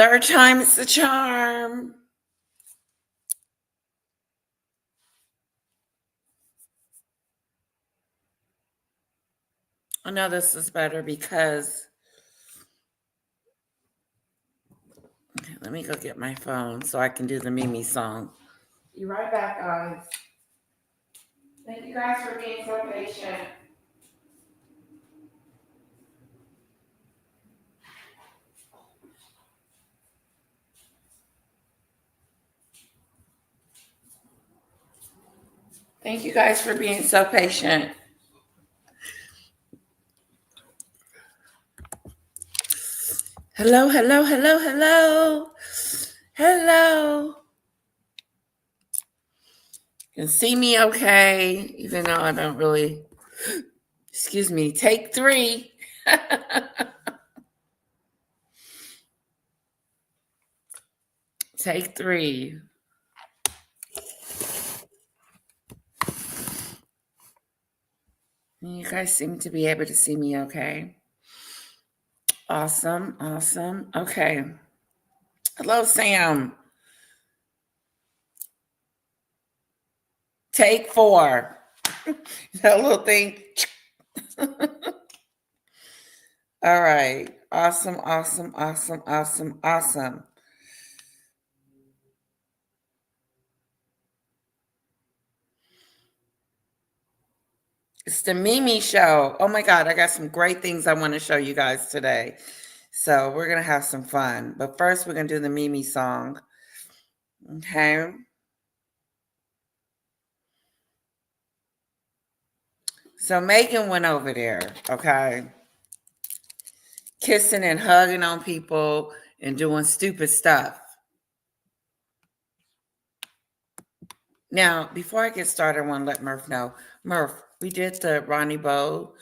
Third time's the charm. I know this is better because okay, let me go get my phone so I can do the Mimi song. Be right back, guys. Thank you guys for being so patient. Thank you guys for being so patient. Hello, hello, hello, hello. Hello. You can see me okay, even though I don't really. Excuse me. Take 3. Take 3. You guys seem to be able to see me okay. Awesome, awesome. Okay. Hello, Sam. Take 4. That little thing. All right. Awesome, awesome, awesome, awesome, awesome. It's the Mimi show. Oh my God, I got some great things I want to show you guys today. So we're going to have some fun. But first, we're going to do the Mimi song. Okay. So Meghan went over there, okay, kissing and hugging on people and doing stupid stuff. Now, before I get started, I want to let Murph know. Murph, we did the Ronnie Bo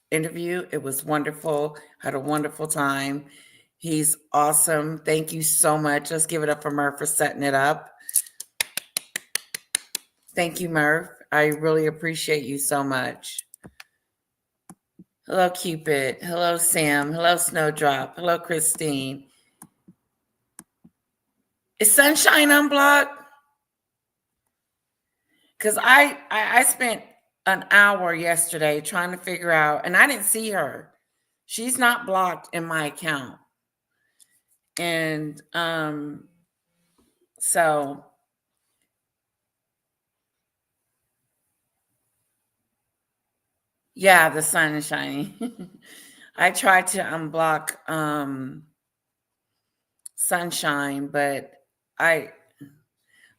interview. It was wonderful. Had a wonderful time. He's awesome. Thank you so much. Let's give it up for Murph for setting it up. Thank you, Murph. I really appreciate you so much. Hello, Cupid. Hello, Sam. Hello, Snowdrop. Hello, Christine. Is Sunshine unblocked? Because I spent an hour yesterday trying to figure out, and I didn't see her. She's not blocked in my account. And so yeah, the sun is shining. I tried to unblock Sunshine, but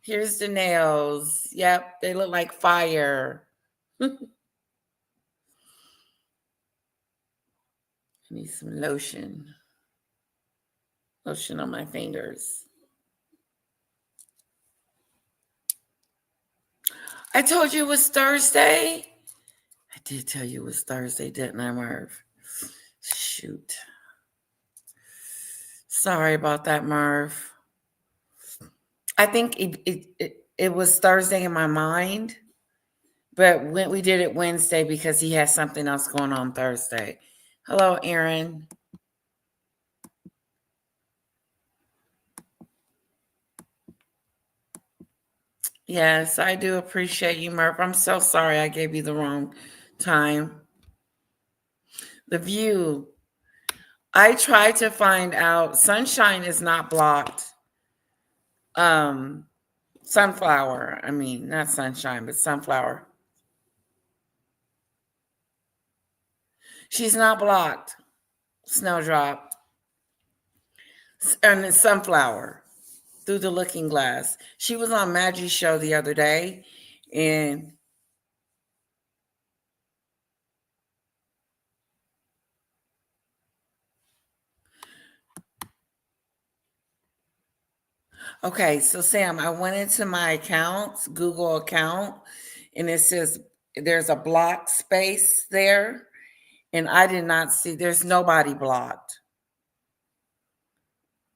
here's the nails. Yep, they look like fire. I need some lotion. Lotion on my fingers. I told you it was Thursday. I did tell you it was Thursday, didn't I, Merv? Shoot. Sorry about that, Merv. I think it was Thursday in my mind, but when we did it Wednesday because he has something else going on Thursday. Hello, Aaron. Yes, I do appreciate you, Murph. I'm so sorry I gave you the wrong time. The View. I tried to find out. Sunshine is not blocked. Sunflower. I mean, not Sunshine, but Sunflower. She's not blocked. Snowdrop. And it's Sunflower. Through the Looking Glass. She was on Maggie's show the other day, and okay, so Sam, I went into my accounts, Google account, and it says there's a block space there, and I did not see there's nobody blocked.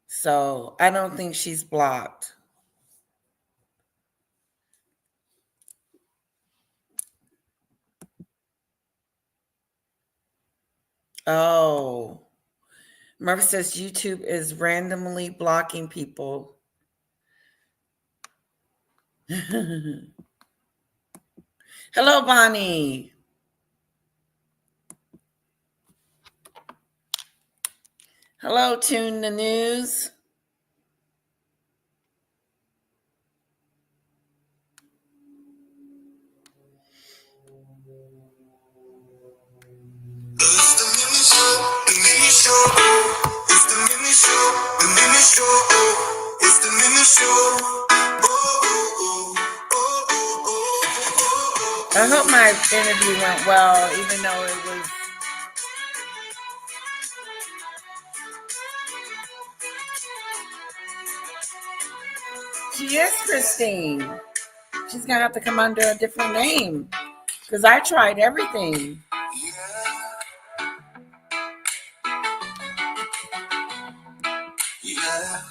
So I don't think she's blocked. Oh, Murph says YouTube is randomly blocking people. Hello, Bonnie. Hello, Tune the News. It's the mini show, the mini show. It's the mini show, the mini show. It's the mini show. I hope my interview went well, even though it was. She is Christine. She's gonna have to come under a different name because I tried everything. Yeah.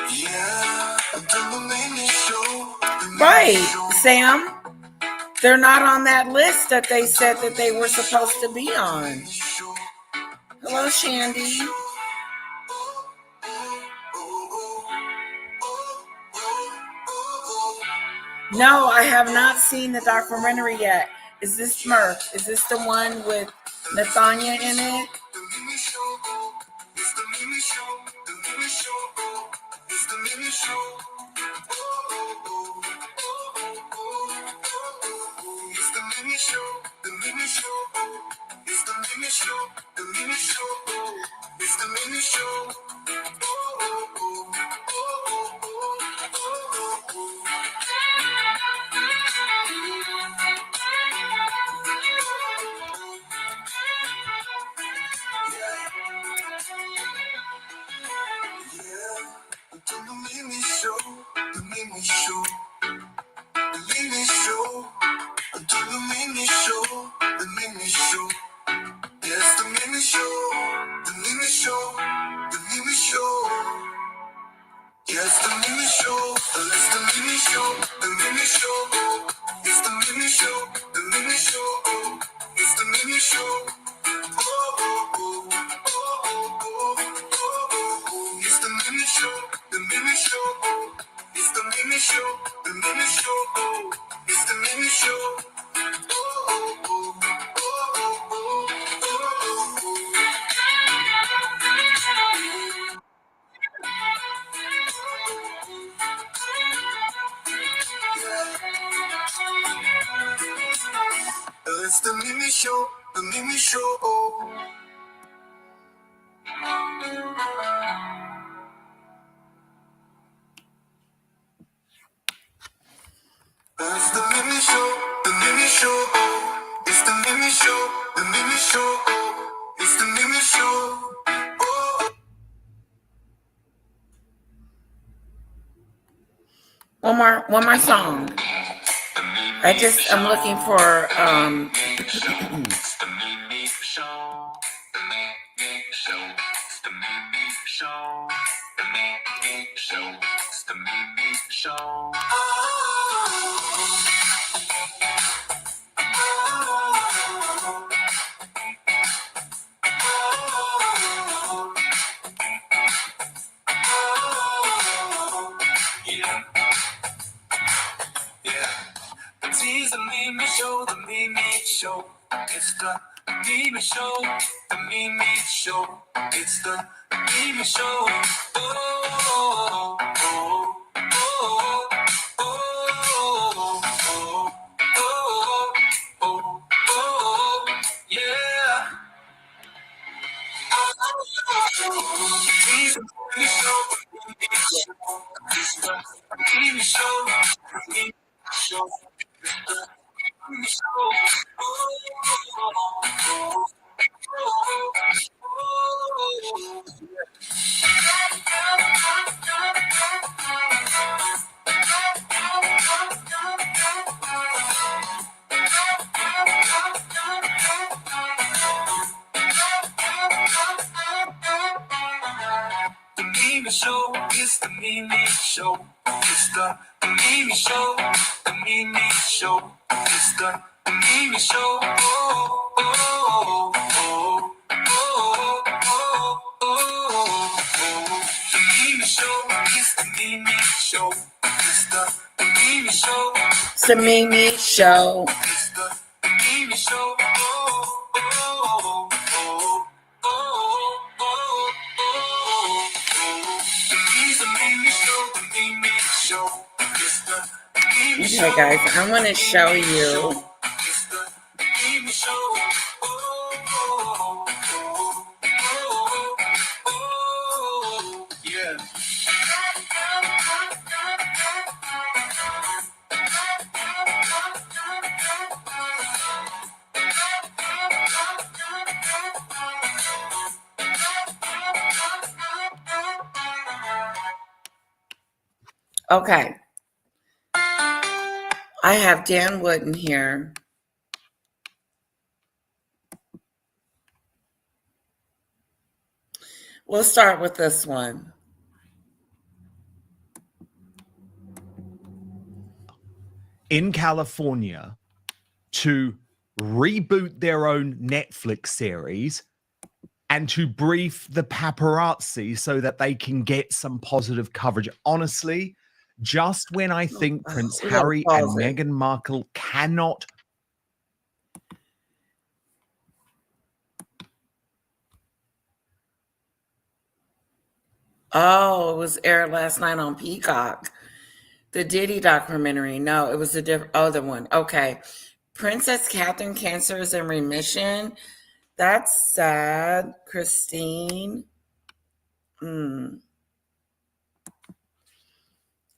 Yeah. The mini show. Right, Sam. They're not on that list that they said that they were supposed to be on. Hello, Shandy. No, I have not seen the documentary yet. Is this Murph? Is this the one with Nathania in it? It's the mini show, the mini show. It's the mini show, the mini show. It's the mini show, the mini show. It's the mini show. One more song. I'm looking for It's the mini show, the mini show. It's the mini show, the mini show. It's the mini show. It's the mini show, the mini show. It's the mini show, the mini show. It's the mini show. Oh, oh, oh, oh, oh, oh, oh, oh, yeah. It's the mini show, it's the mini show, the mini show. The mini show is the mini show. It's the mini show, the mini show. It's the The Mimi Show. The Mimi Show. It's the Mimi Show. It's the Mimi Show. It's the Mimi Show. It's the Mimi Show. It's the Mimi Show. The Mimi Show. It's the Mimi Show. Okay, guys, I'm going to show you. It's the Mimi Show. Yeah. Okay. I have Dan Wooden here. We'll start with this one. In California to reboot their own Netflix series and to brief the paparazzi so that they can get some positive coverage. Honestly, just when I think Prince Harry and Meghan Markle cannot. Oh, it was aired last night on Peacock. The Diddy documentary. No, it was a different other one. Okay. Princess Catherine cancer is in remission. That's sad, Christine.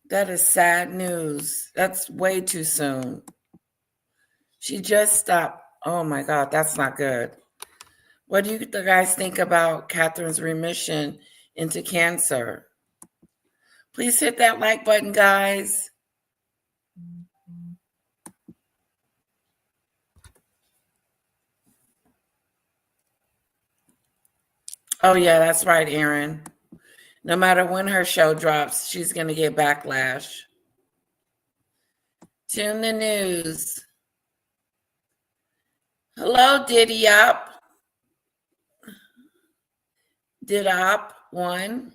That is sad news. That's way too soon. She just stopped. Oh my God, that's not good. What do you guys think about Catherine's remission into cancer? Please hit that like button, guys. Oh, yeah, that's right, Aaron. No matter when her show drops, she's going to get backlash. Tune the news. Hello, Diddy Up. Did Up one.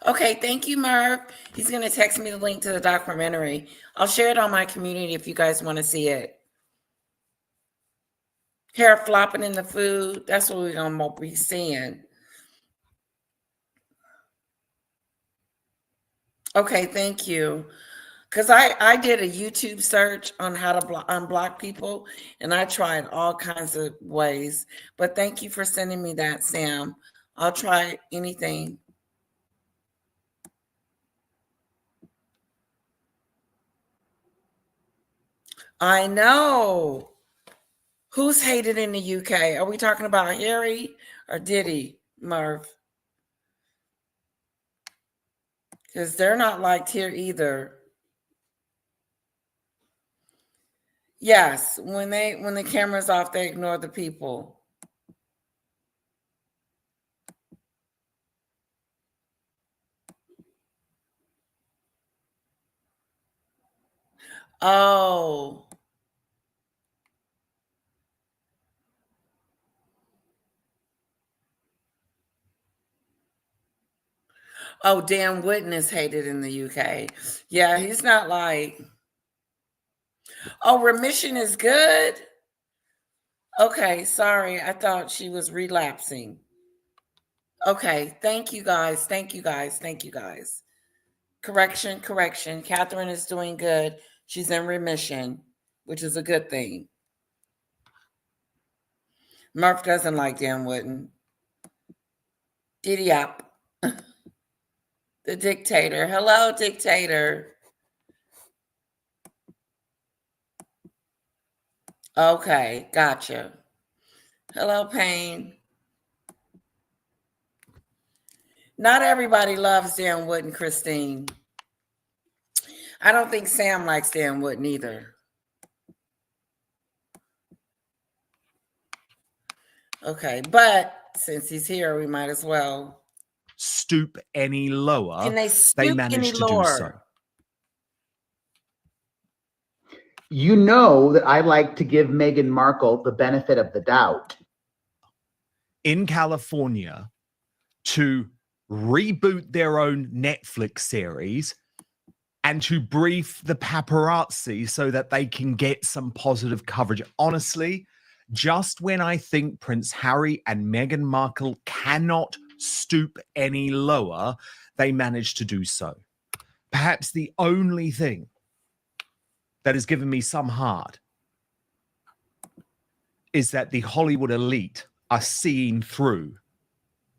Okay, thank you, Merv. He's going to text me the link to the documentary. I'll share it on my community if you guys want to see it. Hair flopping in the food. That's what we're going to be seeing. Okay, thank you. Because I did a YouTube search on how to unblock people, and I tried all kinds of ways. But thank you for sending me that, Sam. I'll try anything. I know. Who's hated in the UK? Are we talking about Harry or Diddy, Merv? Because they're not liked here either. Yes, when the camera's off, they ignore the people. Oh. Oh, Dan Wooden is hated in the UK. Yeah, he's not like. Oh, remission is good? Okay, sorry. I thought she was relapsing. Okay, thank you guys. Thank you guys. Thank you guys. Correction. Catherine is doing good. She's in remission, which is a good thing. Murph doesn't like Dan Wooden. Diddy Up. The dictator. Hello, dictator. Okay, gotcha. Hello, Payne. Not everybody loves Dan Wooden, Christine. I don't think Sam likes Dan Wooden either. Okay, but since he's here, we might as well Stoop any lower. Can they stoop managed any to lower? do so. You know that I like to give Meghan Markle the benefit of the doubt. In California to reboot their own Netflix series and to brief the paparazzi so that they can get some positive coverage. Honestly, just when I think Prince Harry and Meghan Markle cannot stoop any lower, they manage to do so. Perhaps the only thing that has given me some heart is that the Hollywood elite are seeing through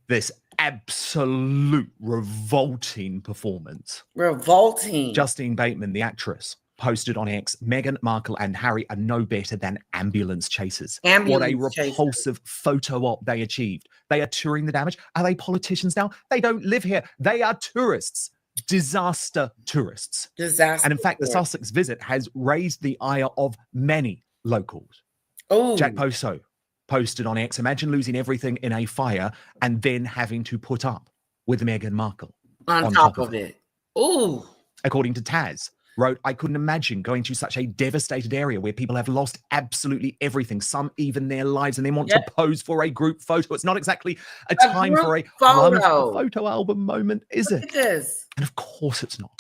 this absolute revolting performance. Revolting. Justine Bateman, the actress, posted on X, Meghan Markle and Harry are no better than ambulance chasers. What a repulsive photo op they achieved. They are touring the damage. Are they politicians now? They don't live here. They are tourists. Disaster tourists. Disaster. And in fact, the Sussex visit has raised the ire of many locals. Oh, Jack Poso posted on X, imagine losing everything in a fire and then having to put up with Meghan Markle on top of it. Oh. According to Taz, wrote, I couldn't imagine going to such a devastated area where people have lost absolutely everything, some even their lives, and they want to pose for a group photo. It's not exactly a time for a photo album moment, is it? It is. And of course it's not.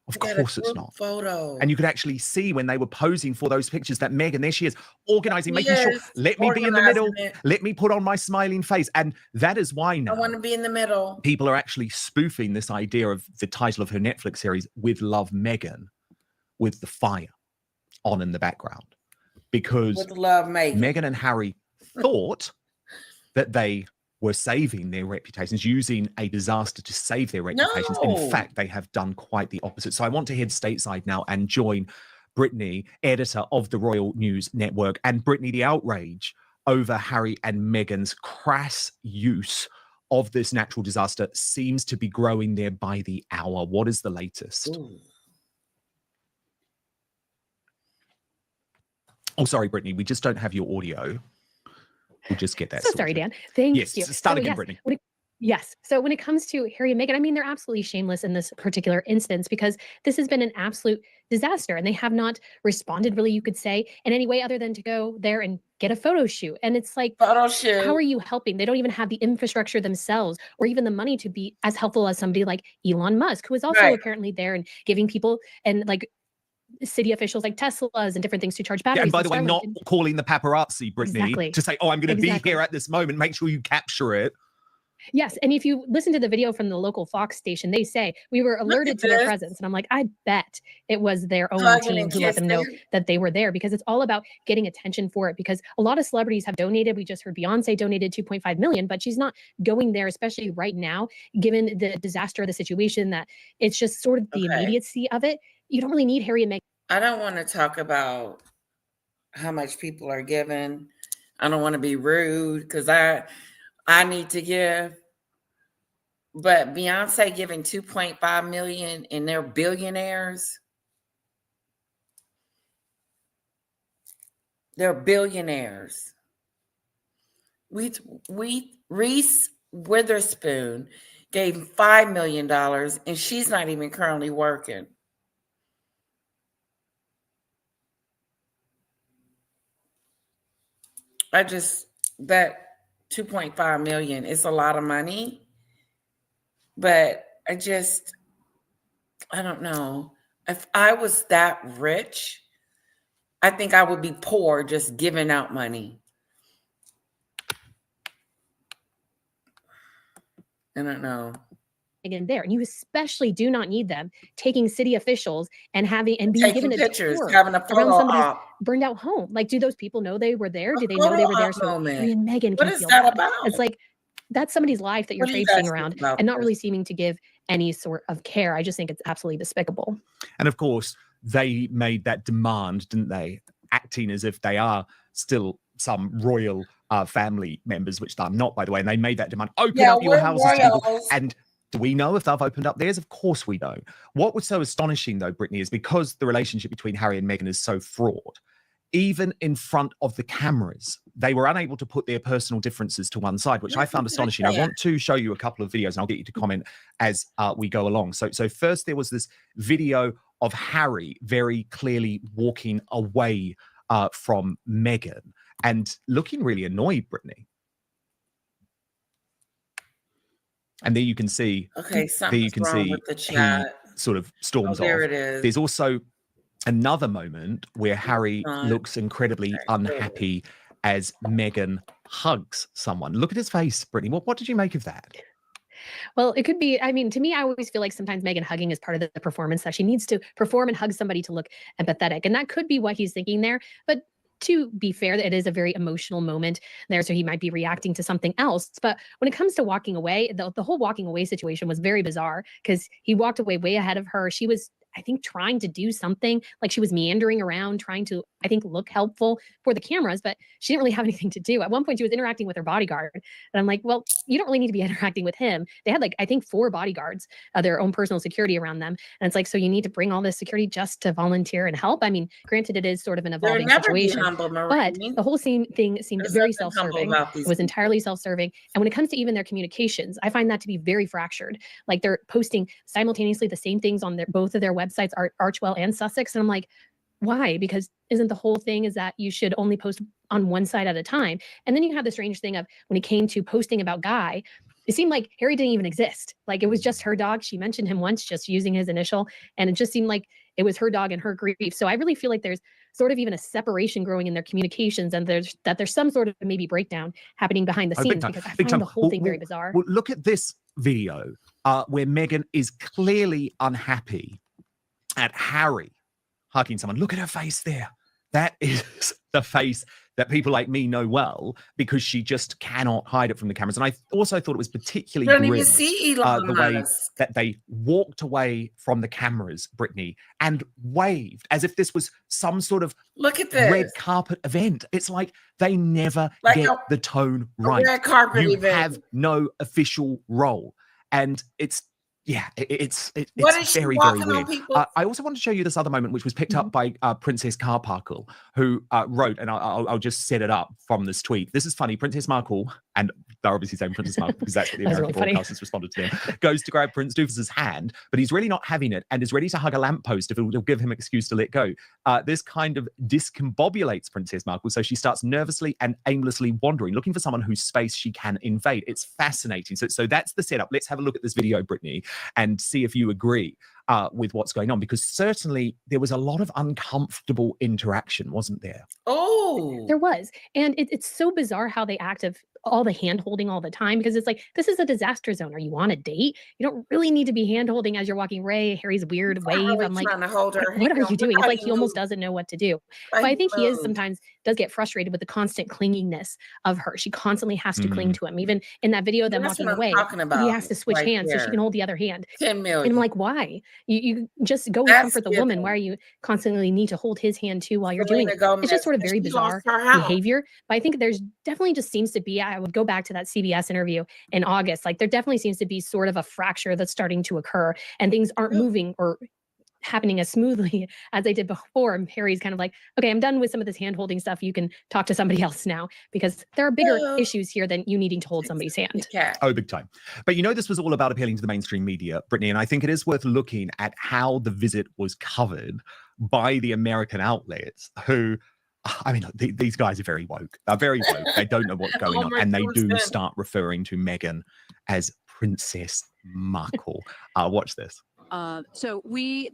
Of course it's not. Photo. And you could actually see when they were posing for those pictures that Meghan, there she is, organizing, making sure, let me be in the middle, let me put on my smiling face. And that is why now I want to be in the middle. People are actually spoofing this idea of the title of her Netflix series, With Love, Meghan, with the fire on in the background. Because With Love, Meghan and Harry thought that they were saving their reputations, using a disaster to save their reputations. No. In fact, they have done quite the opposite. So I want to head stateside now and join Brittany, editor of the Royal News Network. And Brittany, the outrage over Harry and Meghan's crass use of this natural disaster seems to be growing there by the hour. What is the latest? Ooh. Oh, sorry, Brittany, we just don't have your audio. We'll just get that. So sorry, Dan. Thank you. Start again, yes, Brittany. Yes. So when it comes to Harry and Meghan, I mean, they're absolutely shameless in this particular instance because this has been an absolute disaster and they have not responded, really, you could say, in any way other than to go there and get a photo shoot. And it's like, photo shoot. How are you helping? They don't even have the infrastructure themselves or even the money to be as helpful as somebody like Elon Musk, who is also apparently there and giving people and like city officials like Teslas and different things to charge batteries. Yeah, and by the way, not calling the paparazzi, Brittany, to say, oh, I'm going to be here at this moment. Make sure you capture it. Yes. And if you listen to the video from the local Fox station, they say we were alerted to their presence. And I'm like, I bet it was their own team who let them know that they were there, because it's all about getting attention for it. Because a lot of celebrities have donated. We just heard Beyonce donated 2.5 million, but she's not going there, especially right now, given the disaster of the situation, that it's just sort of the immediacy of it. You don't really need Harry and Meghan. I don't want to talk about how much people are giving. I don't want to be rude because I need to give. But Beyonce giving 2.5 million and they're billionaires. They're billionaires. Reese Witherspoon gave $5 million and she's not even currently working. That 2.5 million is a lot of money, but I don't know. If I was that rich, I think I would be poor just giving out money. I don't know. Again, there, and you especially do not need them taking city officials and being given a pictures, tour having a photo around somebody's burned out home. Like, do those people know they were there? Do they know they were there? So Harry and Meghan can feel that. It's like that's somebody's life that you're traipsing around and not really seeming to give any sort of care. I just think it's absolutely despicable. And of course, they made that demand, didn't they? Acting as if they are still some royal family members, which they're not, by the way. And they made that demand. Open up your houses to people. And do we know if they've opened up theirs? Of course we don't. What was so astonishing, though, Brittany, is because the relationship between Harry and Meghan is so fraught, even in front of the cameras, they were unable to put their personal differences to one side, which I found astonishing. I want to show you a couple of videos, and I'll get you to comment as we go along. So first, there was this video of Harry very clearly walking away from Meghan and looking really annoyed, Brittany. And there you can see, Okay, something's wrong with the he chat. sort of storms there off. it is. There's also another moment where Harry looks incredibly unhappy as Meghan hugs someone. Look at his face, Brittany. What did you make of that? Well, it could be, I mean, to me, I always feel like sometimes Meghan hugging is part of the performance, that she needs to perform and hug somebody to look empathetic. And that could be what he's thinking there. But to be fair, it is a very emotional moment there, so he might be reacting to something else. But when it comes to walking away, the whole walking away situation was very bizarre because he walked away way ahead of her. She was, I think, trying to do something, like she was meandering around, trying to, I think, look helpful for the cameras, but she didn't really have anything to do. At one point, she was interacting with her bodyguard. And I'm like, well, you don't really need to be interacting with him. They had, like, I think 4 bodyguards, their own personal security around them. And it's like, so you need to bring all this security just to volunteer and help? I mean, granted, it is sort of an evolving situation, but the whole thing seemed very self-serving. It was entirely self-serving. And when it comes to even their communications, I find that to be very fractured. Like, they're posting simultaneously the same things on both of their websites, Archwell and Sussex. And I'm like, why? Because isn't the whole thing is that you should only post on one side at a time? And then you have the strange thing of when it came to posting about Guy, it seemed like Harry didn't even exist. Like, it was just her dog. She mentioned him once, just using his initial. And it just seemed like it was her dog and her grief. So I really feel like there's sort of even a separation growing in their communications, and there's some sort of maybe breakdown happening behind the scenes, because I find the whole thing very bizarre. Well, look at this video where Meghan is clearly unhappy at Harry hugging someone. Look at her face there. That is the face that people like me know well, because she just cannot hide it from the cameras. And I also thought it was particularly grim, the way that they walked away from the cameras, Brittany, and waved as if this was some sort of red carpet event. It's like they never get the tone right. Red carpet you event. have no official role. And it's it's very, very weird. I also want to show you this other moment, which was picked up by Princess Carparkle, who wrote, and I'll just set it up from this tweet. This is funny. Princess Markle, and they're obviously saying Princess Markle because that's what the American broadcasters responded to them, goes to grab Prince Doofus's hand, but he's really not having it and is ready to hug a lamppost if it will give him an excuse to let go. This kind of discombobulates Princess Markle, so she starts nervously and aimlessly wandering, looking for someone whose space she can invade. It's fascinating. So that's the setup. Let's have a look at this video, Brittany, and see if you agree with what's going on, because certainly there was a lot of uncomfortable interaction, wasn't there? Oh, there was. And it's so bizarre how they act of all the hand holding all the time, because it's like, this is a disaster zone. Are you on a date? You don't really need to be hand holding as you're walking. Harry's weird wave. I'm like, what are you doing? It's like he almost doesn't know what to do. But I think he is sometimes does get frustrated with the constant clinginess of her. She constantly has to cling to him. Even in that video of them walking away, he has to switch hands so she can hold the other hand. 10 million. And I'm like, why? You just go and comfort the woman. Why are you constantly need to hold his hand too while you're doing it? It's just sort of very bizarre behavior. But I think there's definitely just seems to be, I would go back to that CBS interview in August. Like, there definitely seems to be sort of a fracture that's starting to occur, and things aren't moving or happening as smoothly as they did before. And Harry's kind of like, okay, I'm done with some of this hand-holding stuff. You can talk to somebody else now, because there are bigger issues here than you needing to hold somebody's hand. Oh, big time. But you know, this was all about appealing to the mainstream media, Brittany, and I think it is worth looking at how the visit was covered by the American outlets who, I mean, these guys are very woke. They're very woke. They don't know what's going on. And they do start referring to Meghan as Princess Markle. Watch this. So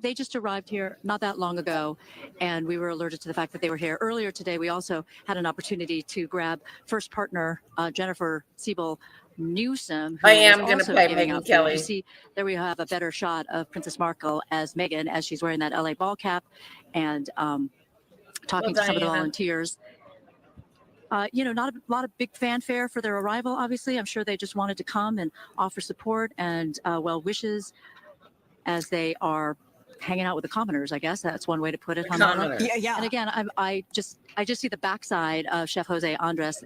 they just arrived here not that long ago, and we were alerted to the fact that they were here earlier today. We also had an opportunity to grab first partner Jennifer Siebel Newsom. I am going to play Megyn Kelly. You see, there we have a better shot of Princess Markle as Meghan, as she's wearing that LA ball cap and talking to some of the volunteers. You know, not a lot of big fanfare for their arrival, obviously. I'm sure they just wanted to come and offer support and well wishes as they are hanging out with the commoners. I guess that's one way to put it. Yeah. And again, I just see the backside of Chef Jose Andres,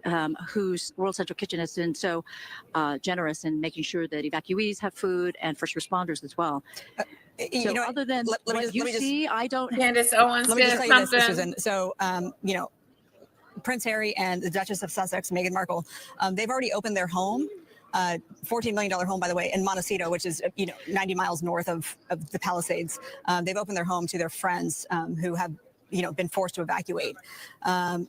whose World Central Kitchen has been so generous in making sure that evacuees have food and first responders as well. So you know, other than what you see, I don't. Candace Owens let me just said tell you something. this, Susan. So, you know, Prince Harry and the Duchess of Sussex, Meghan Markle, they've already opened their home $14 million home, by the way, in Montecito, which is 90 miles north of the Palisades. They've opened their home to their friends who have been forced to evacuate,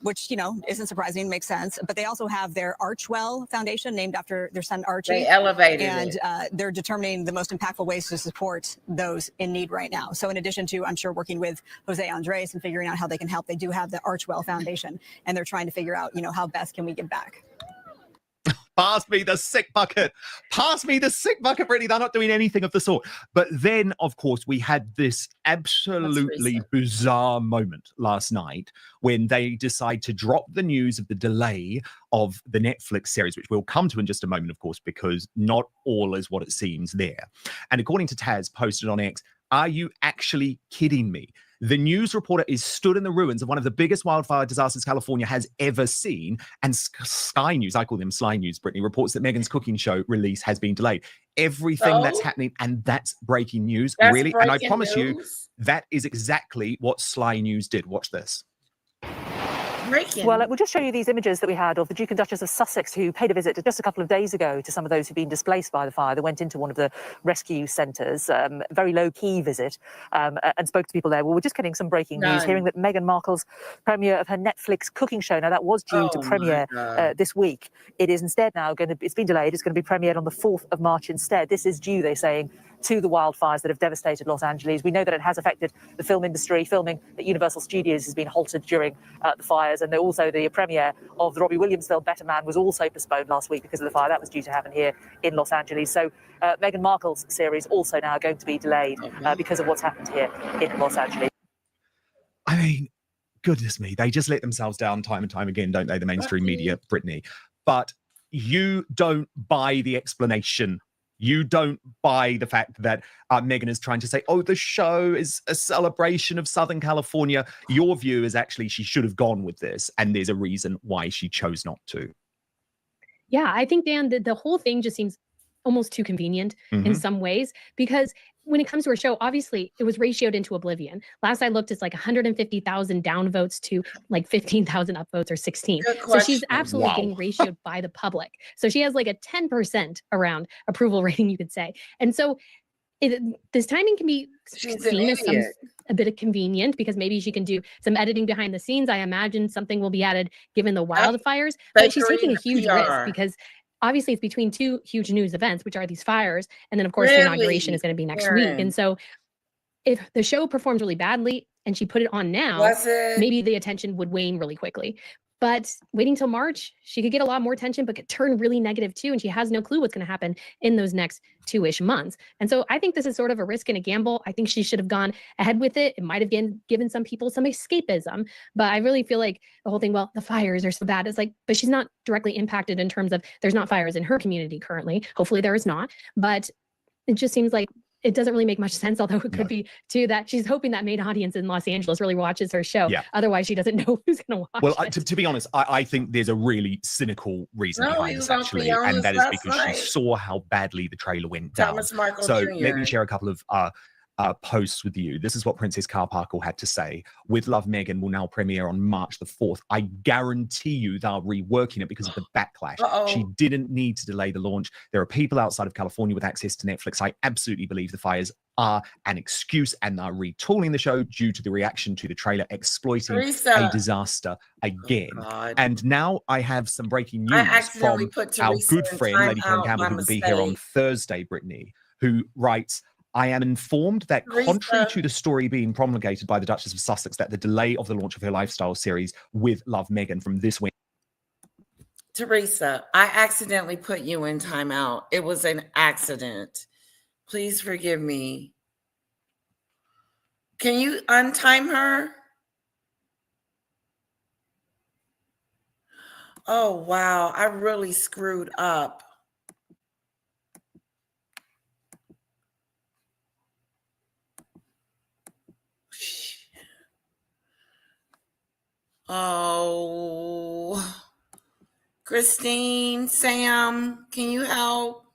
which, isn't surprising, makes sense. But they also have their Archwell Foundation, named after their son Archie. They elevated and it. They're determining the most impactful ways to support those in need right now. So in addition to, I'm sure, working with Jose Andres and figuring out how they can help, they do have the Archwell Foundation, and they're trying to figure out, how best can we give back. Pass me the sick bucket. Pass me the sick bucket, Brittany. They're not doing anything of the sort. But then, of course, we had this absolutely bizarre moment last night when they decide to drop the news of the delay of the Netflix series, which we'll come to in just a moment, of course, because not all is what it seems there. And according to Taz, posted on X, are you actually kidding me? The news reporter is stood in the ruins of one of the biggest wildfire disasters California has ever seen. And Sky News, I call them Sly News, Brittany, reports that Meghan's cooking show release has been delayed. Everything that's happening, and that's breaking news, really. And I promise you, that is exactly what Sly News did. Watch this. Well, we'll just show you these images that we had of the Duke and Duchess of Sussex, who paid a visit just a couple of days ago to some of those who've been displaced by the fire. They went into one of the rescue centres, very low-key visit, and spoke to people there. Well, we're just getting some breaking news, hearing that Meghan Markle's premiere of her Netflix cooking show, now that was due to premiere this week. It is instead now it's been delayed. It's going to be premiered on the 4th of March instead. This is due, they're saying, to the wildfires that have devastated Los Angeles. We know that it has affected the film industry. Filming at Universal Studios has been halted during the fires, and also the premiere of the Robbie Williams film Better Man was also postponed last week because of the fire. That was due to happen here in Los Angeles. So Meghan Markle's series also now going to be delayed because of what's happened here in Los Angeles. I mean, goodness me, they just let themselves down time and time again, don't they, the mainstream media, Brittany? But you don't buy the explanation. You don't buy the fact that Meghan is trying to say, oh, the show is a celebration of Southern California. Your view is actually she should have gone with this, and there's a reason why she chose not to. Yeah, I think, Dan, the whole thing just seems almost too convenient in some ways, because when it comes to her show, obviously it was ratioed into oblivion. Last I looked, it's like 150,000 downvotes to like 15,000 upvotes or 16. So she's absolutely getting ratioed by the public. So she has like a 10% around approval rating, you could say. And so this timing can be seen as a bit of convenient, because maybe she can do some editing behind the scenes. I imagine something will be added given the wildfires, but she's taking a huge risk because obviously it's between two huge news events, which are these fires. And then of course the inauguration is going to be next week. And so if the show performed really badly and she put it on now, maybe the attention would wane really quickly. But waiting till March, she could get a lot more attention, but could turn really negative too. And she has no clue what's going to happen in those next 2-ish months. And so I think this is sort of a risk and a gamble. I think she should have gone ahead with it. It might have given some people some escapism, but I really feel like the whole thing, well, the fires are so bad. It's like, but she's not directly impacted in terms of there's not fires in her community currently. Hopefully there is not, but it just seems like it doesn't really make much sense, although it could be too that she's hoping that main audience in Los Angeles really watches her show. Otherwise, she doesn't know who's going to watch it. To be honest, I think there's a really cynical reason behind this, actually, and that is because she saw how badly the trailer went down. So let me share a couple of posts with you. This is what Princess Carparkle had to say. With Love, Meghan will now premiere on March the 4th. I guarantee you they're reworking it because of the backlash. She didn't need to delay the launch. There are people outside of California with access to Netflix. I absolutely believe the fires are an excuse, and they're retooling the show due to the reaction to the trailer exploiting a disaster again. And now I have some breaking news from our good friend, Lady Karen Campbell, who will be here on Thursday, Brittany, who writes, I am informed that contrary to the story being promulgated by the Duchess of Sussex that the delay of the launch of her lifestyle series with Love, Meghan from this week. Teresa, I accidentally put you in timeout. It was an accident. Please forgive me. Can you untime her? Oh, wow. I really screwed up. Oh, Christine, Sam, can you help?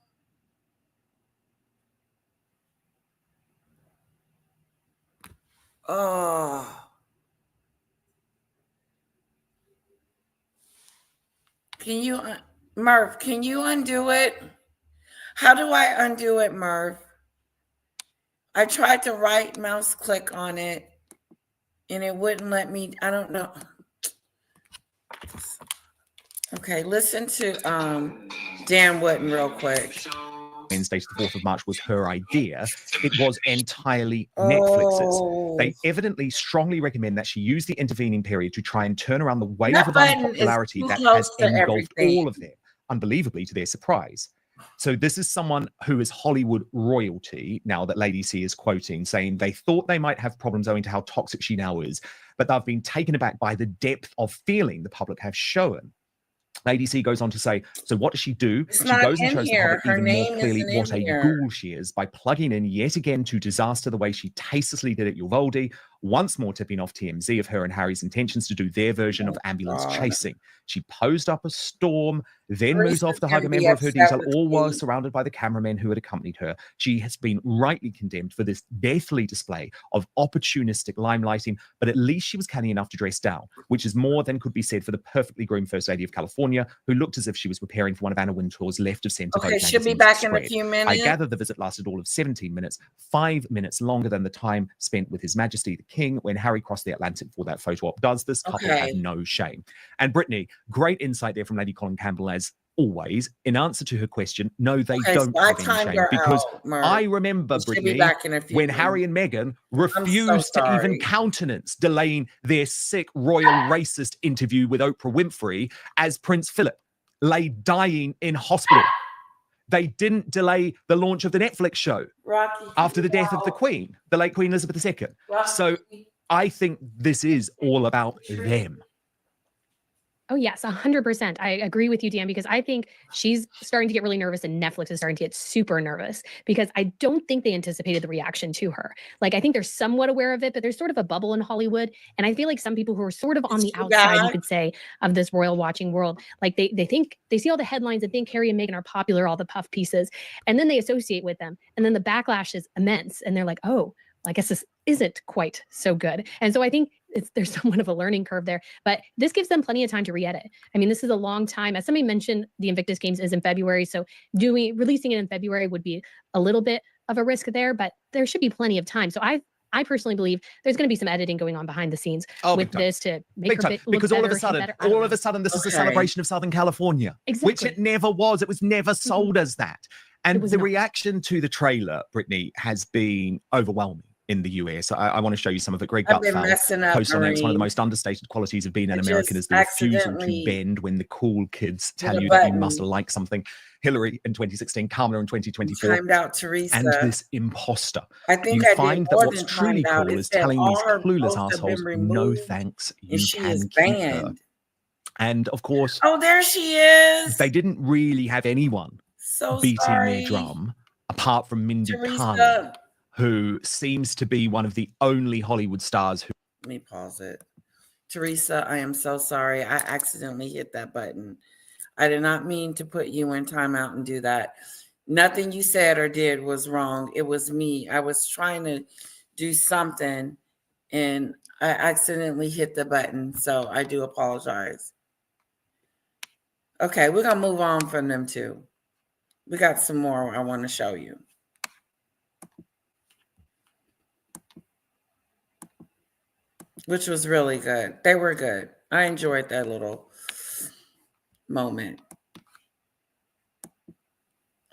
Oh, can you, Murph, can you undo it? How do I undo it, Merv? I tried to right mouse click on it and it wouldn't let me. I don't know. Okay, listen to Dan Wootton real quick. Wednesday to the 4th of March was her idea. It was entirely Netflix's. They evidently strongly recommend that she use the intervening period to try and turn around the wave of unpopularity that has engulfed all of them, unbelievably to their surprise. So this is someone who is Hollywood royalty, now that Lady C is quoting, saying they thought they might have problems owing to how toxic she now is, but they've been taken aback by the depth of feeling the public have shown. Lady C goes on to say, so what does she do? She goes and shows the public even more clearly what a ghoul she is by plugging in yet again to disaster the way she tastelessly did at Uvalde, once more tipping off TMZ of her and Harry's intentions to do their version of ambulance chasing. She posed up a storm, then moves off to hug a member of her diesel, all while surrounded by the cameramen who had accompanied her. She has been rightly condemned for this deathly display of opportunistic limelighting, but at least she was canny enough to dress down, which is more than could be said for the perfectly groomed First Lady of California, who looked as if she was preparing for one of Anna Wintour's left of center. Okay, she'll be back in a few minutes. I gather the visit lasted all of 17 minutes, 5 minutes longer than the time spent with His Majesty the King when Harry crossed the Atlantic for that photo op. Does this couple have no shame? And Brittany, great insight there from Lady Colin Campbell, as always. In answer to her question, no, they don't have any shame, because I remember, Brittany, when Harry and Meghan refused to even countenance delaying their sick royal racist interview with Oprah Winfrey as Prince Philip lay dying in hospital. They didn't delay the launch of the Netflix show after the death of the Queen, the late Queen Elizabeth II. So I think this is all about them. Oh, yes, 100%. I agree with you, Dan, because I think she's starting to get really nervous and Netflix is starting to get super nervous because I don't think they anticipated the reaction to her. Like, I think they're somewhat aware of it, but there's sort of a bubble in Hollywood. And I feel like some people who are sort of on the outside, you could say, of this royal watching world, like they think, they see all the headlines and think Harry and Meghan are popular, all the puff pieces, and then they associate with them. And then the backlash is immense. And they're like, oh, I guess this isn't quite so good. And so I think there's somewhat of a learning curve there, but this gives them plenty of time to re-edit. I mean, this is a long time. As somebody mentioned, the Invictus Games is in February, so releasing it in February would be a little bit of a risk there, but there should be plenty of time. So I personally believe there's going to be some editing going on behind the scenes with this to make her look because better, all of a sudden, this is a celebration of Southern California, which it never was. It was never sold as that. And the reaction to the trailer, Brittany, has been overwhelming in the US. I want to show you some of it. Greg Gutfeld posts on it. It's one of the most understated qualities of being an American is the refusal to bend when the cool kids tell you that you must like something. Hillary in 2016, Kamala in 2024, timed out Teresa, and this imposter. I think you find that what's truly cool is telling these clueless assholes, no thanks, you can keep her. And of course, oh, there she is. They didn't really have anyone beating their drum apart from Mindy Kaling, who seems to be one of the only Hollywood stars who... Let me pause it. Teresa, I am so sorry. I accidentally hit that button. I did not mean to put you in timeout and do that. Nothing you said or did was wrong. It was me. I was trying to do something and I accidentally hit the button. So I do apologize. Okay, we're going to move on from them too. We got some more I want to show you. Which was really good. They were good. I enjoyed that little moment.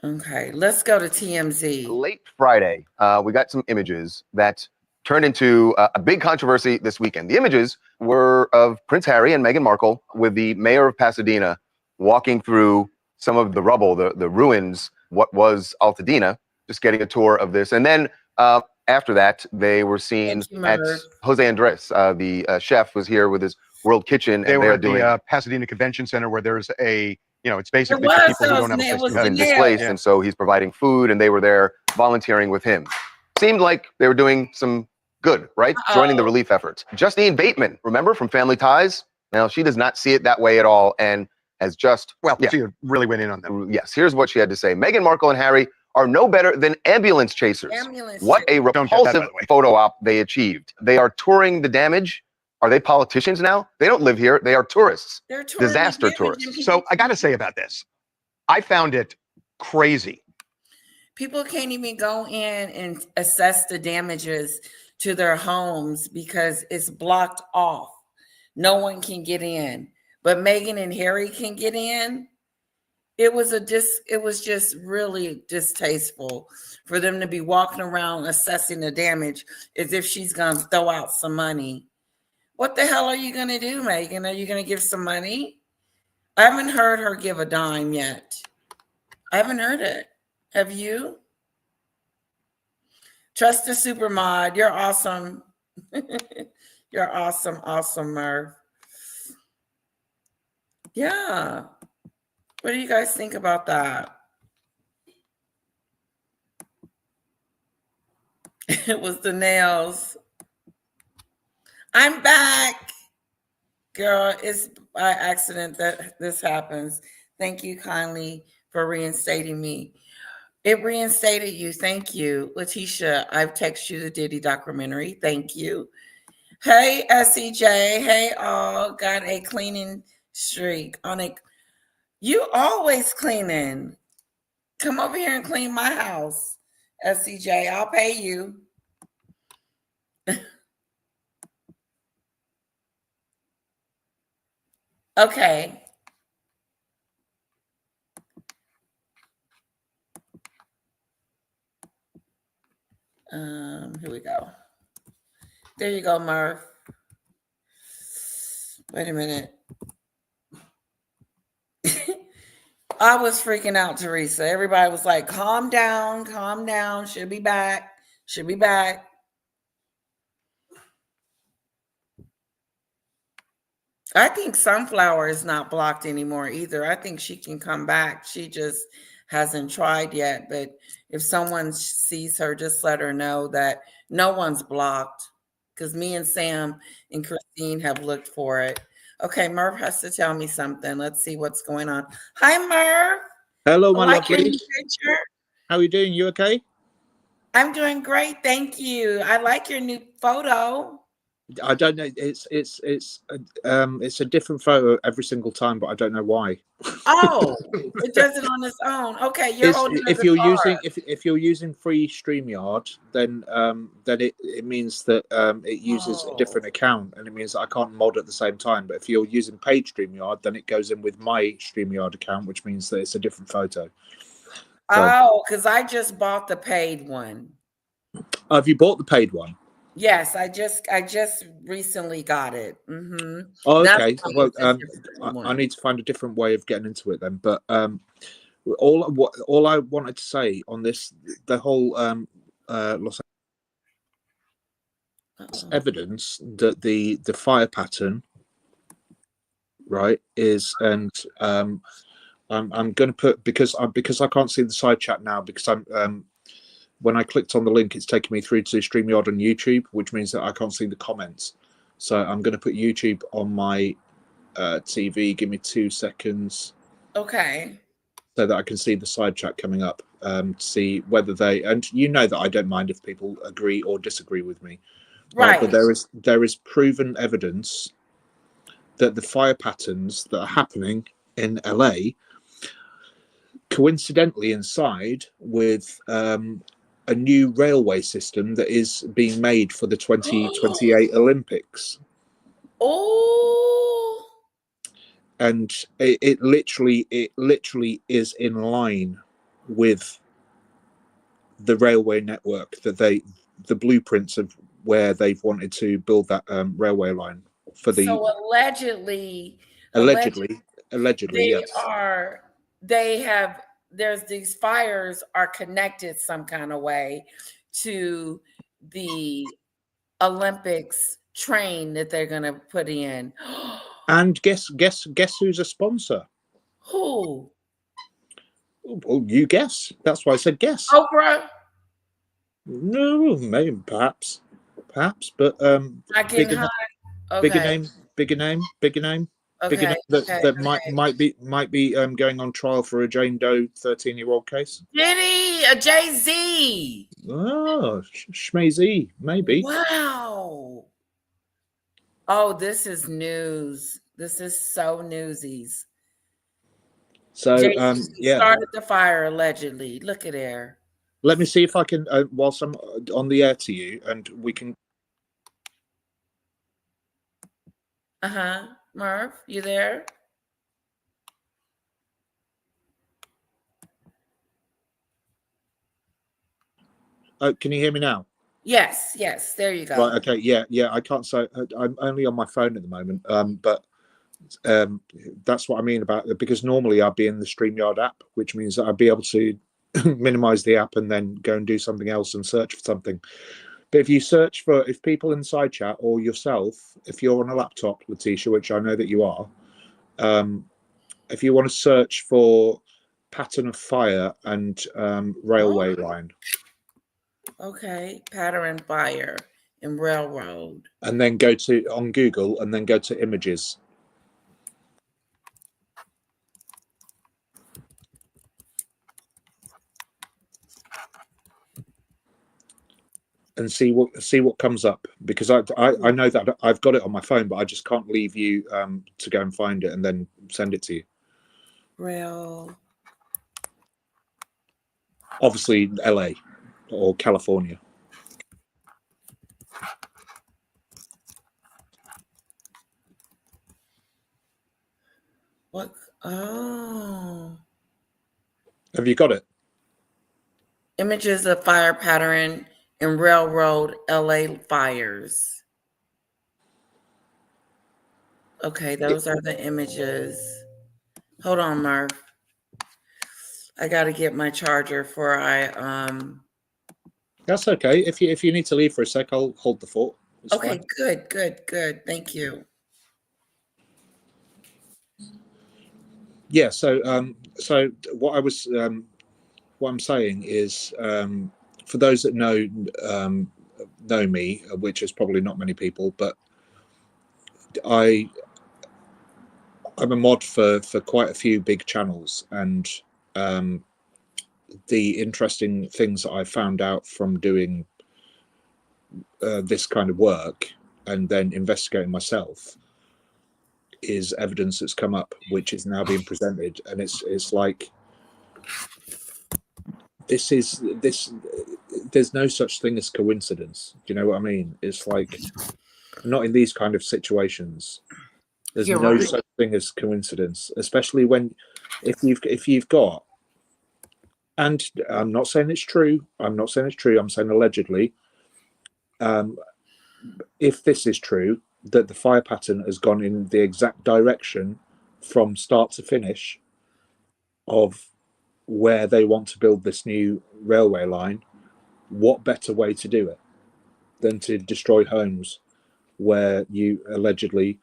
Okay, let's go to TMZ. Late Friday, we got some images that turned into a big controversy this weekend. The images were of Prince Harry and Meghan Markle with the mayor of Pasadena walking through some of the rubble, the ruins, what was Altadena, just getting a tour of this. And then after that, they were seen at Jose Andres, the chef, was here with his World Kitchen. They were at the Pasadena Convention Center, where there's a, it's basically for people who don't have a place to been displaced, and so he's providing food, and they were there volunteering with him. Seemed like they were doing some good, right? Joining the relief efforts. Justine Bateman, remember from Family Ties? Now, she does not see it that way at all, and has just... Well, she really went in on them. Yes, here's what she had to say. Meghan Markle and Harry are no better than ambulance chasers. What a repulsive photo op they achieved. They are touring the damage. Are they politicians now? They don't live here. They are tourists. Disaster tourists. So I got to say about this, I found it crazy People can't even go in and assess the damages to their homes because it's blocked off. No one can get in, but Meghan and Harry can get in. It was just really distasteful for them to be walking around assessing the damage as if she's going to throw out some money. What the hell are you going to do, Meghan? Are you going to give some money? I haven't heard her give a dime yet. I haven't heard it. Have you? Trust the super mod. You're awesome. You're awesome, Murph. Yeah. What do you guys think about that? It was the nails. I'm back. Girl, it's by accident that this happens. Thank you kindly for reinstating me. It reinstated you. Thank you. Letitia, I've texted you the Diddy documentary. Thank you. Hey, SEJ. Hey, all. Got a cleaning streak on it. You always cleaning. Come over here and clean my house, SEJ. I'll pay you. Okay. Here we go. There you go, Murph. Wait a minute. I was freaking out, Teresa. Everybody was like, calm down, calm down. She'll be back. She'll be back. I think Sunflower is not blocked anymore either. I think she can come back. She just hasn't tried yet. But if someone sees her, just let her know that no one's blocked, because me and Sam and Christine have looked for it. Okay, Murph has to tell me something. Let's see what's going on. Hi, Murph. Hello, my like lovely. Picture. How are you doing? You okay? I'm doing great, thank you. I like your new photo. I don't know. It's a different photo every single time, but I don't know why. Oh, it does it on its own. Okay, you're holding if you're using free StreamYard, then it means that it uses a different account, and it means that I can't mod at the same time. But if you're using paid StreamYard, then it goes in with my StreamYard account, which means that it's a different photo. So, oh, because I just bought the paid one. Have you bought the paid one? Yes, I just recently got it. Mm-hmm. Oh, okay. Well, I need to find a different way of getting into it then. But all I wanted to say on this, the whole Los Angeles evidence that the fire pattern, right, is, and I'm going to put, because I can't see the side chat now, because I'm when I clicked on the link, it's taking me through to StreamYard on YouTube, which means that I can't see the comments. So I'm going to put YouTube on my TV. Give me 2 seconds. Okay. So that I can see the side chat coming up, to see whether they, and you know that I don't mind if people agree or disagree with me. Right. But there is proven evidence that the fire patterns that are happening in LA coincidentally inside with a new railway system that is being made for the 2028 Olympics. Oh. And it literally is in line with the railway network that the blueprints of where they've wanted to build that railway line for the. So allegedly, yes. There's these fires are connected some kind of way to the Olympics train that they're going to put in. And guess who's a sponsor? Who? Oh, you guess. That's why I said guess. Oprah? No, maybe perhaps, but bigger name. Okay. That might be going on trial for a Jane Doe 13-year-old case. Diddy, a Jay-Z. Oh, Schmay-Z, maybe. Wow. Oh, this is news. This is so newsies. So Jay-Z started the fire allegedly. Look at there. Let me see if I can, whilst I'm on the air to you, and we can. Merv, you there? Can you hear me now? Yes, yes. There you go. Right. Okay. Yeah. I can't say. I'm only on my phone at the moment. But that's what I mean about it, because normally I'd be in the StreamYard app, which means that I'd be able to minimize the app and then go and do something else and search for something. But if you search for, if people in side chat or yourself, if you're on a laptop, Letitia, which I know that you are, if you want to search for pattern of fire and railway line. Okay, pattern fire and railroad. And then go to, on Google, and then go to images. And see what comes up, because I know that I've got it on my phone, but I just can't leave you to go and find it and then send it to you. Rail. Obviously, LA or California. What? Oh. Have you got it? Images of fire pattern in railroad LA fires. Okay, those are the images. Hold on, Merv. I got to get my charger for That's okay. If you need to leave for a sec, I'll hold the fort. It's okay, fine. good. Thank you. Yeah. So what I'm saying is, for those that know me, which is probably not many people, but I'm a mod for quite a few big channels, and the interesting things that I found out from doing this kind of work and then investigating myself is evidence that's come up, which is now being presented, and it's like this. There's no such thing as coincidence. Do you know what I mean? It's like, not in these kind of situations. There's You're no right. such thing as coincidence, especially when if you've got, and I'm not saying it's true. I'm saying allegedly. If this is true, that the fire pattern has gone in the exact direction from start to finish of where they want to build this new railway line, what better way to do it than to destroy homes where you allegedly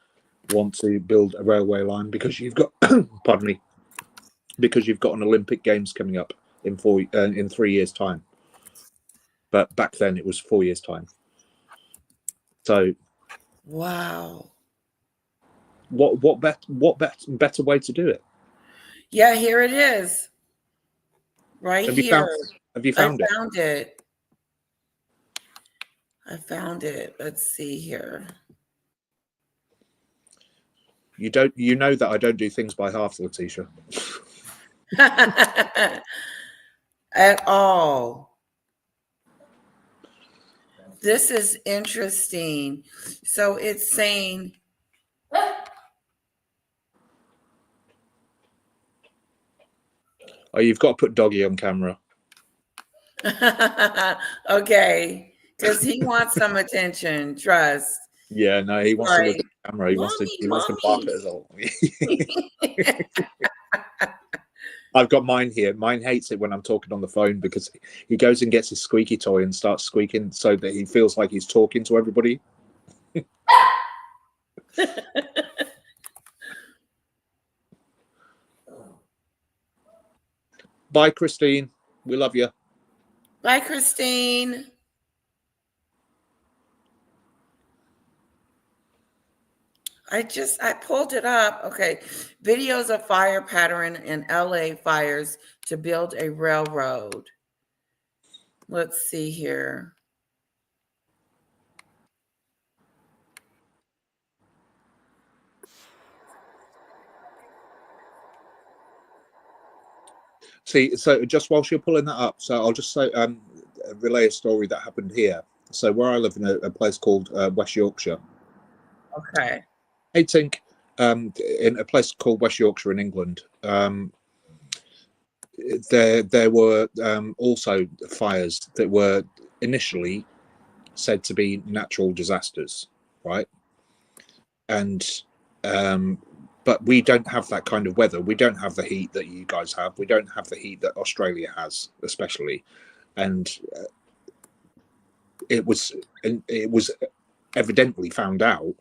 want to build a railway line because you've got pardon me, because you've got an Olympic Games coming up in 3 years' time. But back then it was 4 years' time. So wow. What better way to do it? Yeah, here it is. Right here. Have you found it? I found it. I found it. Let's see here. You know that I don't do things by half, Letitia. At all. This is interesting. So it's saying Oh, you've got to put Doggy on camera. okay, because he wants some attention. Trust. Yeah, no, he wants to look at the camera. He Mommy, wants to bark at us all. I've got mine here. Mine hates it when I'm talking on the phone because he goes and gets his squeaky toy and starts squeaking so that he feels like he's talking to everybody. Bye, Christine. We love you. Bye, Christine. I pulled it up. Okay. Videos of fire pattern in LA fires to build a railroad. Let's see here. See, so just whilst you're pulling that up, so I'll just say relay a story that happened here. So where I live in a place called West Yorkshire. Okay. I think in a place called West Yorkshire in England, there were also fires that were initially said to be natural disasters, right? And but we don't have that kind of weather. We don't have the heat that you guys have. We don't have the heat that Australia has, especially. And it was evidently found out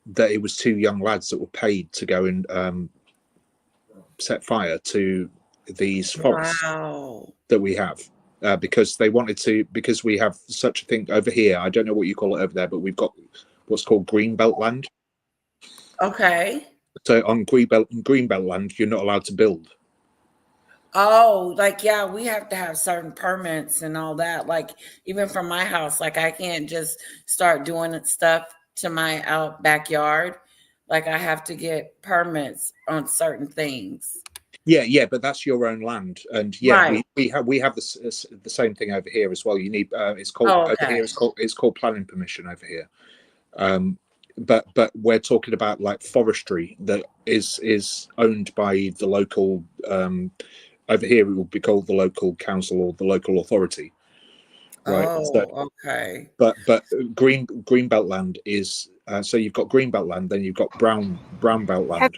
that it was two young lads that were paid to go and set fire to these forests that we have, because they wanted to, because we have such a thing over here. I don't know what you call it over there, but we've got what's called greenbelt land. Okay. So on greenbelt land, you're not allowed to build. Oh, like, yeah, we have to have certain permits and all that. Like, even from my house, like, I can't just start doing stuff to my out backyard. Like, I have to get permits on certain things. Yeah, but that's your own land, and yeah, right. we have the same thing over here as well. You need it's called over here. It's called planning permission over here. But we're talking about like forestry that is owned by the local. Over here, it will be called the local council or the local authority. Right. Oh, so, okay. But greenbelt land is so you've got greenbelt land, then you've got brown belt land.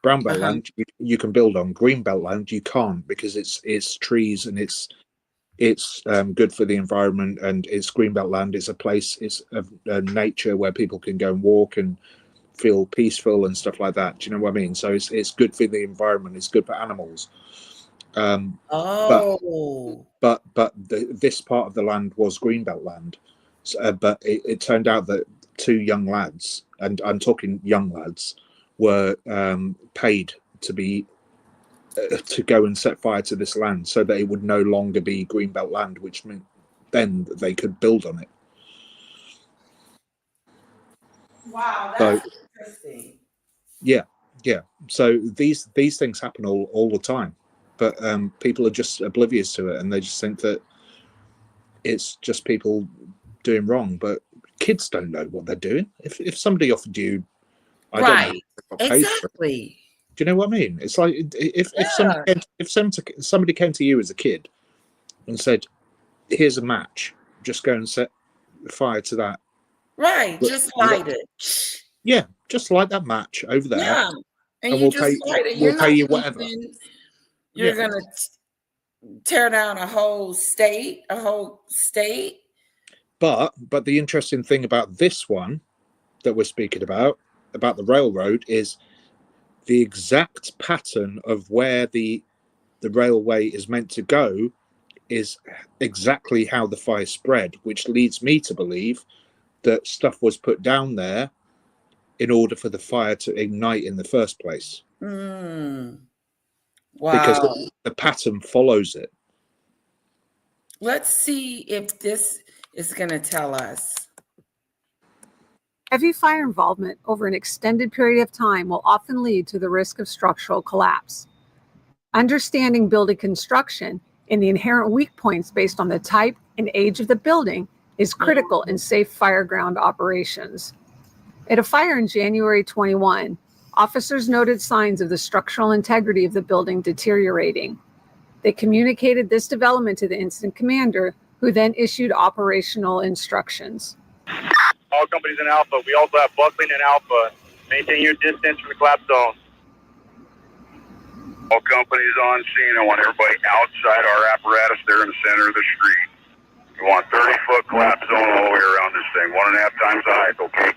Brown belt land you can build on. Green belt land you can't, because it's trees and it's good for the environment, and it's green belt land. It's a place, it's a nature where people can go and walk and feel peaceful and stuff like that. Do you know what I mean? So it's good for the environment. It's good for animals. But this part of the land was greenbelt land, but it turned out that two young lads, and I'm talking young lads, were paid to be to go and set fire to this land so that it would no longer be greenbelt land, which meant then that they could build on it. Wow, that's interesting. Yeah. So these things happen all the time, but people are just oblivious to it, and they just think that it's just people doing wrong. But kids don't know what they're doing. If somebody offered you, I don't know, exactly. Do you know what I mean? It's like if somebody came to you as a kid and said, "Here's a match, just go and set fire to that." Right, just light it. Yeah, just light that match over there. Yeah, and we'll pay. We'll pay you whatever. You're gonna tear down a whole state. But the interesting thing about this one that we're speaking about the railroad, is the exact pattern of where the railway is meant to go is exactly how the fire spread, which leads me to believe that stuff was put down there in order for the fire to ignite in the first place. Wow. Because the pattern follows it. Let's see if this is going to tell us. Heavy fire involvement over an extended period of time will often lead to the risk of structural collapse. Understanding building construction and the inherent weak points based on the type and age of the building is critical in safe fireground operations. At a fire in January 21, officers noted signs of the structural integrity of the building deteriorating. They communicated this development to the incident commander, who then issued operational instructions. All companies in Alpha. We also have buckling in Alpha. Maintain your distance from the collapse zone. All companies on scene. I want everybody outside our apparatus there in the center of the street. We want 30-foot collapse zone all the way around this thing. 1.5 times the height, okay?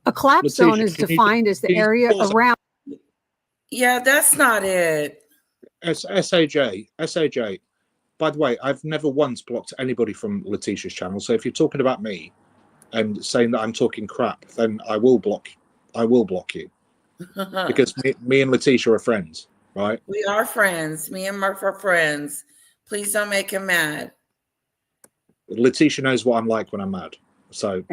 A collapse zone is defined as the area around. Yeah, that's not it. SAJ. By the way, I've never once blocked anybody from Letitia's channel. So if you're talking about me and saying that I'm talking crap, then I will block you. Because me and Letitia are friends, right? We are friends. Me and Murph are friends. Please don't make him mad. Letitia knows what I'm like when I'm mad. So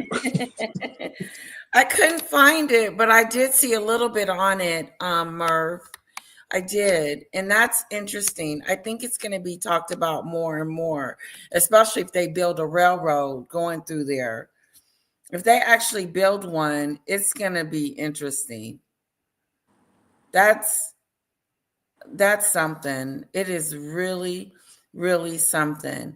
I couldn't find it, but I did see a little bit on it, Murph. I did. And that's interesting. I think it's going to be talked about more and more, especially if they build a railroad going through there. If they actually build one, it's going to be interesting. That's something. It is really, really something.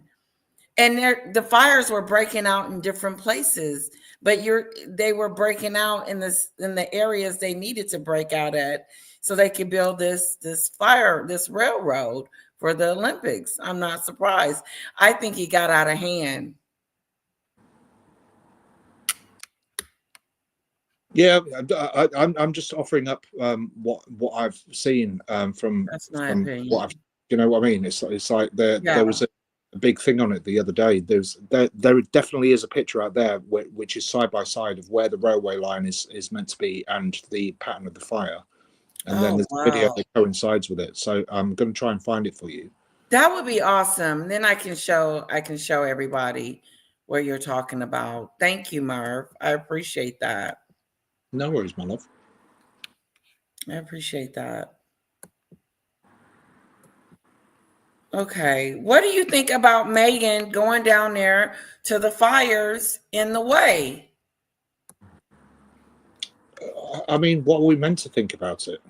And the fires were breaking out in different places, but they were breaking out in the areas they needed to break out at, so they could build this railroad for the Olympics. I'm not surprised. I think he got out of hand. Yeah, I'm just offering up what I've seen from opinion. what I've, you know what I mean. It's like there was a big thing on it the other day. There definitely is a picture out there which is side by side of where the railway line is meant to be and the pattern of the fire, and then there's a video that coincides with it. So I'm going to try and find it for you. That would be awesome. Then I can show everybody what you're talking about. Thank you, Merv. I appreciate that. No worries, my love. I appreciate that. Okay. What do you think about Meghan going down there to the fires in the way? I mean, what are we meant to think about it?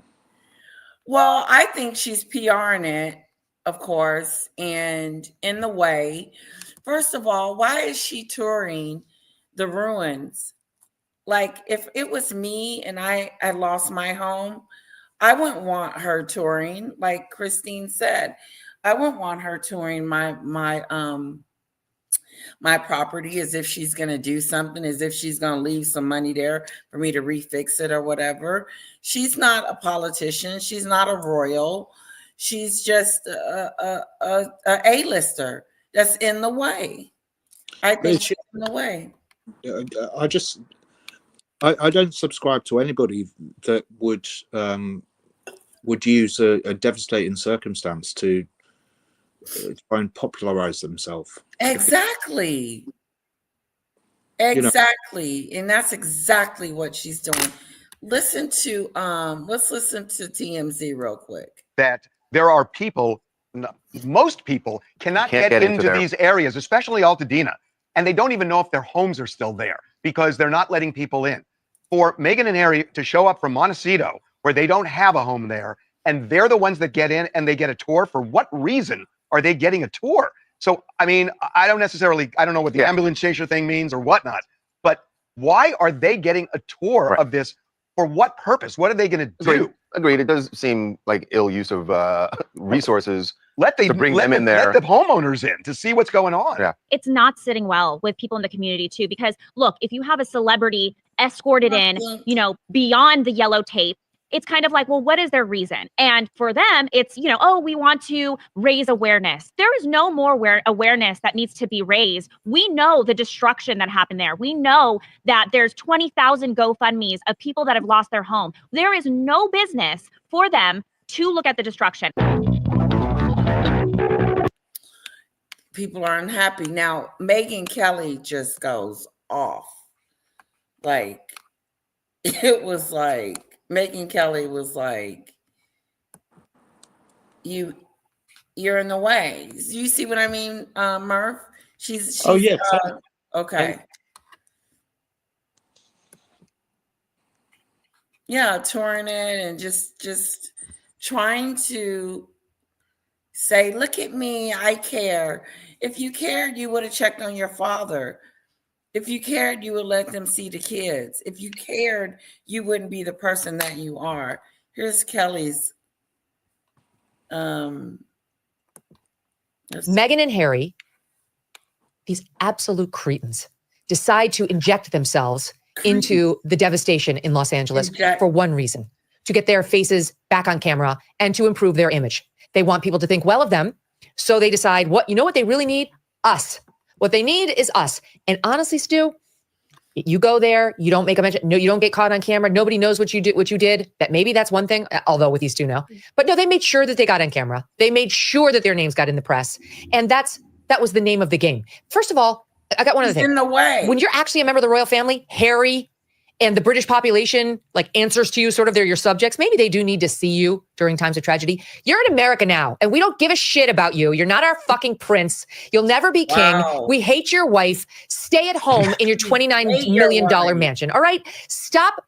Well, I think she's PRing it, of course, and in the way. First of all, why is she touring the ruins? Like, if it was me and I lost my home, I wouldn't want her touring. Like Christine said, I wouldn't want her touring my property as if she's going to do something, as if she's going to leave some money there for me to refix it or whatever. She's not a politician. She's not a royal. She's just a A-lister that's in the way. I think she's in the way. I don't subscribe to anybody that would use a devastating circumstance to try and popularize themselves. Exactly. Exactly. And that's exactly what she's doing. Let's listen to TMZ real quick. That there are people, most people cannot get into these areas, especially Altadena, and they don't even know if their homes are still there because they're not letting people in. For Meghan and Harry to show up from Montecito, where they don't have a home there, and they're the ones that get in and they get a tour, for what reason are they getting a tour? So, I mean, I don't know what the ambulance chaser thing means or whatnot, but why are they getting a tour of this? For what purpose? What are they going to do? Agreed. It does seem like ill use of resources to bring them in there. Let the homeowners in to see what's going on. Yeah. It's not sitting well with people in the community too, because look, if you have a celebrity escorted in, beyond the yellow tape, it's kind of like, well, what is their reason? And for them, it's, we want to raise awareness. There is no more awareness that needs to be raised. We know the destruction that happened there. We know that there's 20,000 GoFundMes of people that have lost their home. There is no business for them to look at the destruction. People are unhappy. Now, Megyn Kelly just goes off. Like, it was like, Megyn Kelly was like, you're in the way. You see what I mean, Murph? She's oh yes. Okay. Yeah, touring it and just trying to say, look at me, I care. If you cared, you would have checked on your father. If you cared, you would let them see the kids. If you cared, you wouldn't be the person that you are. Here's Kelly's. Meghan and Harry, these absolute cretins, decide to inject themselves into the devastation in Los Angeles for one reason: to get their faces back on camera and to improve their image. They want people to think well of them. So they decide, what they really need? Us. What they need is us. And honestly, Stu, you go there, you don't make a mention. No, you don't get caught on camera. Nobody knows what you did. That maybe that's one thing, although with these two now. But no, they made sure that they got on camera. They made sure that their names got in the press. And that was the name of the game. First of all, I got one other thing. In the way. When you're actually a member of the royal family, Harry and the British population like answers to you, sort of they're your subjects. Maybe they do need to see you during times of tragedy. You're in America now, and we don't give a shit about you. You're not our fucking prince. You'll never be king. We hate your wife. Stay at home in your $29 million mansion. All right? Stop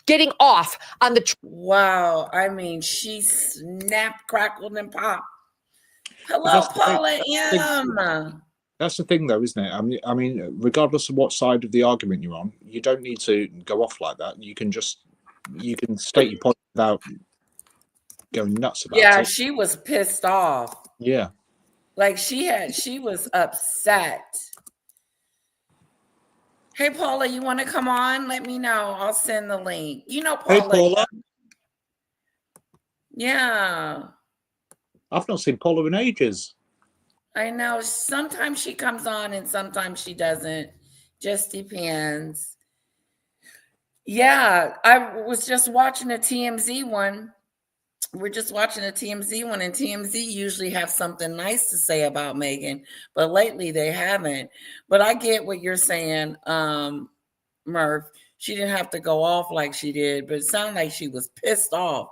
getting off on the... Wow. I mean, she snapped, crackled, and popped. Hello, PaulaM. That's the thing, though, isn't it? I mean, regardless of what side of the argument you're on, you don't need to go off like that. You can state your point without going nuts about it. Yeah, she was pissed off. Yeah. Like she was upset. Hey, Paula, you want to come on? Let me know. I'll send the link. You know, Paula. Hey, Paula. Yeah. I've not seen Paula in ages. I know. Sometimes she comes on and sometimes she doesn't. Just depends. Yeah, I was just watching a TMZ one. We're just watching a TMZ one, and TMZ usually have something nice to say about Meghan, but lately they haven't. But I get what you're saying, Murph. She didn't have to go off like she did, but it sounded like she was pissed off.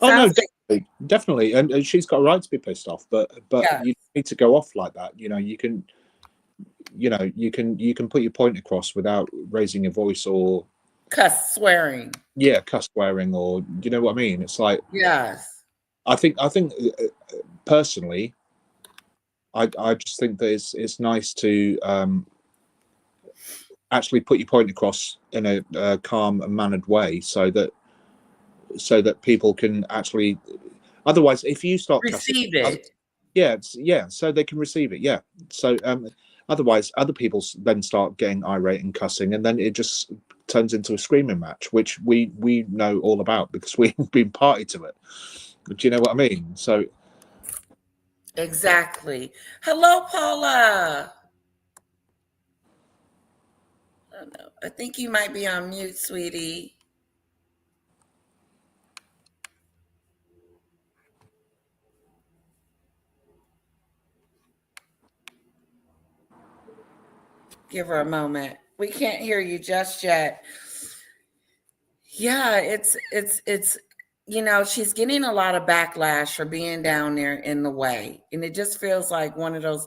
Oh no, definitely, and she's got a right to be pissed off, but Yeah. you need to go off like that. You can put your point across without raising your voice or cuss swearing. Yeah, cuss swearing, or you know what I mean. It's like, yes. I think personally, I just think that it's nice to actually put your point across in a calm and mannered way, so that people can actually. Otherwise, if you start receive it, so they can receive it. Yeah. So otherwise, other people then start getting irate and cussing, and then it just turns into a screaming match, which we know all about because we've been party to it. Do you know what I mean? So exactly. Hello, Paula. I don't know. I think you might be on mute, sweetie. Give her a moment. We can't hear you just yet. Yeah, it's she's getting a lot of backlash for being down there in the way. And it just feels like one of those,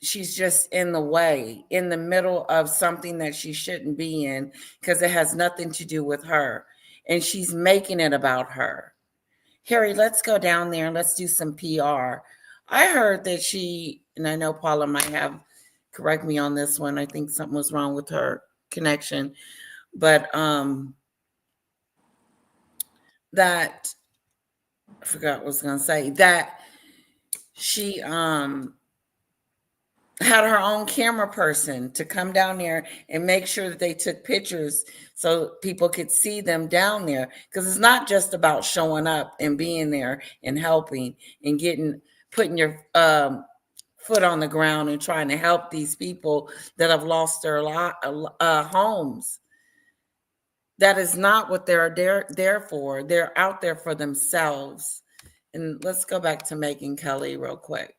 she's just in the way, in the middle of something that she shouldn't be in because it has nothing to do with her. And she's making it about her. Harry, let's go down there and let's do some PR. I heard that she, and I know Paula might have, correct me on this one, I think something was wrong with her connection, but that, I forgot what I was going to say, that she had her own camera person to come down there and make sure that they took pictures so people could see them down there. Because it's not just about showing up and being there and helping and putting your foot on the ground and trying to help these people that have lost their homes. That is not what they're there for. They're out there for themselves. And let's go back to Meghan Kelly real quick.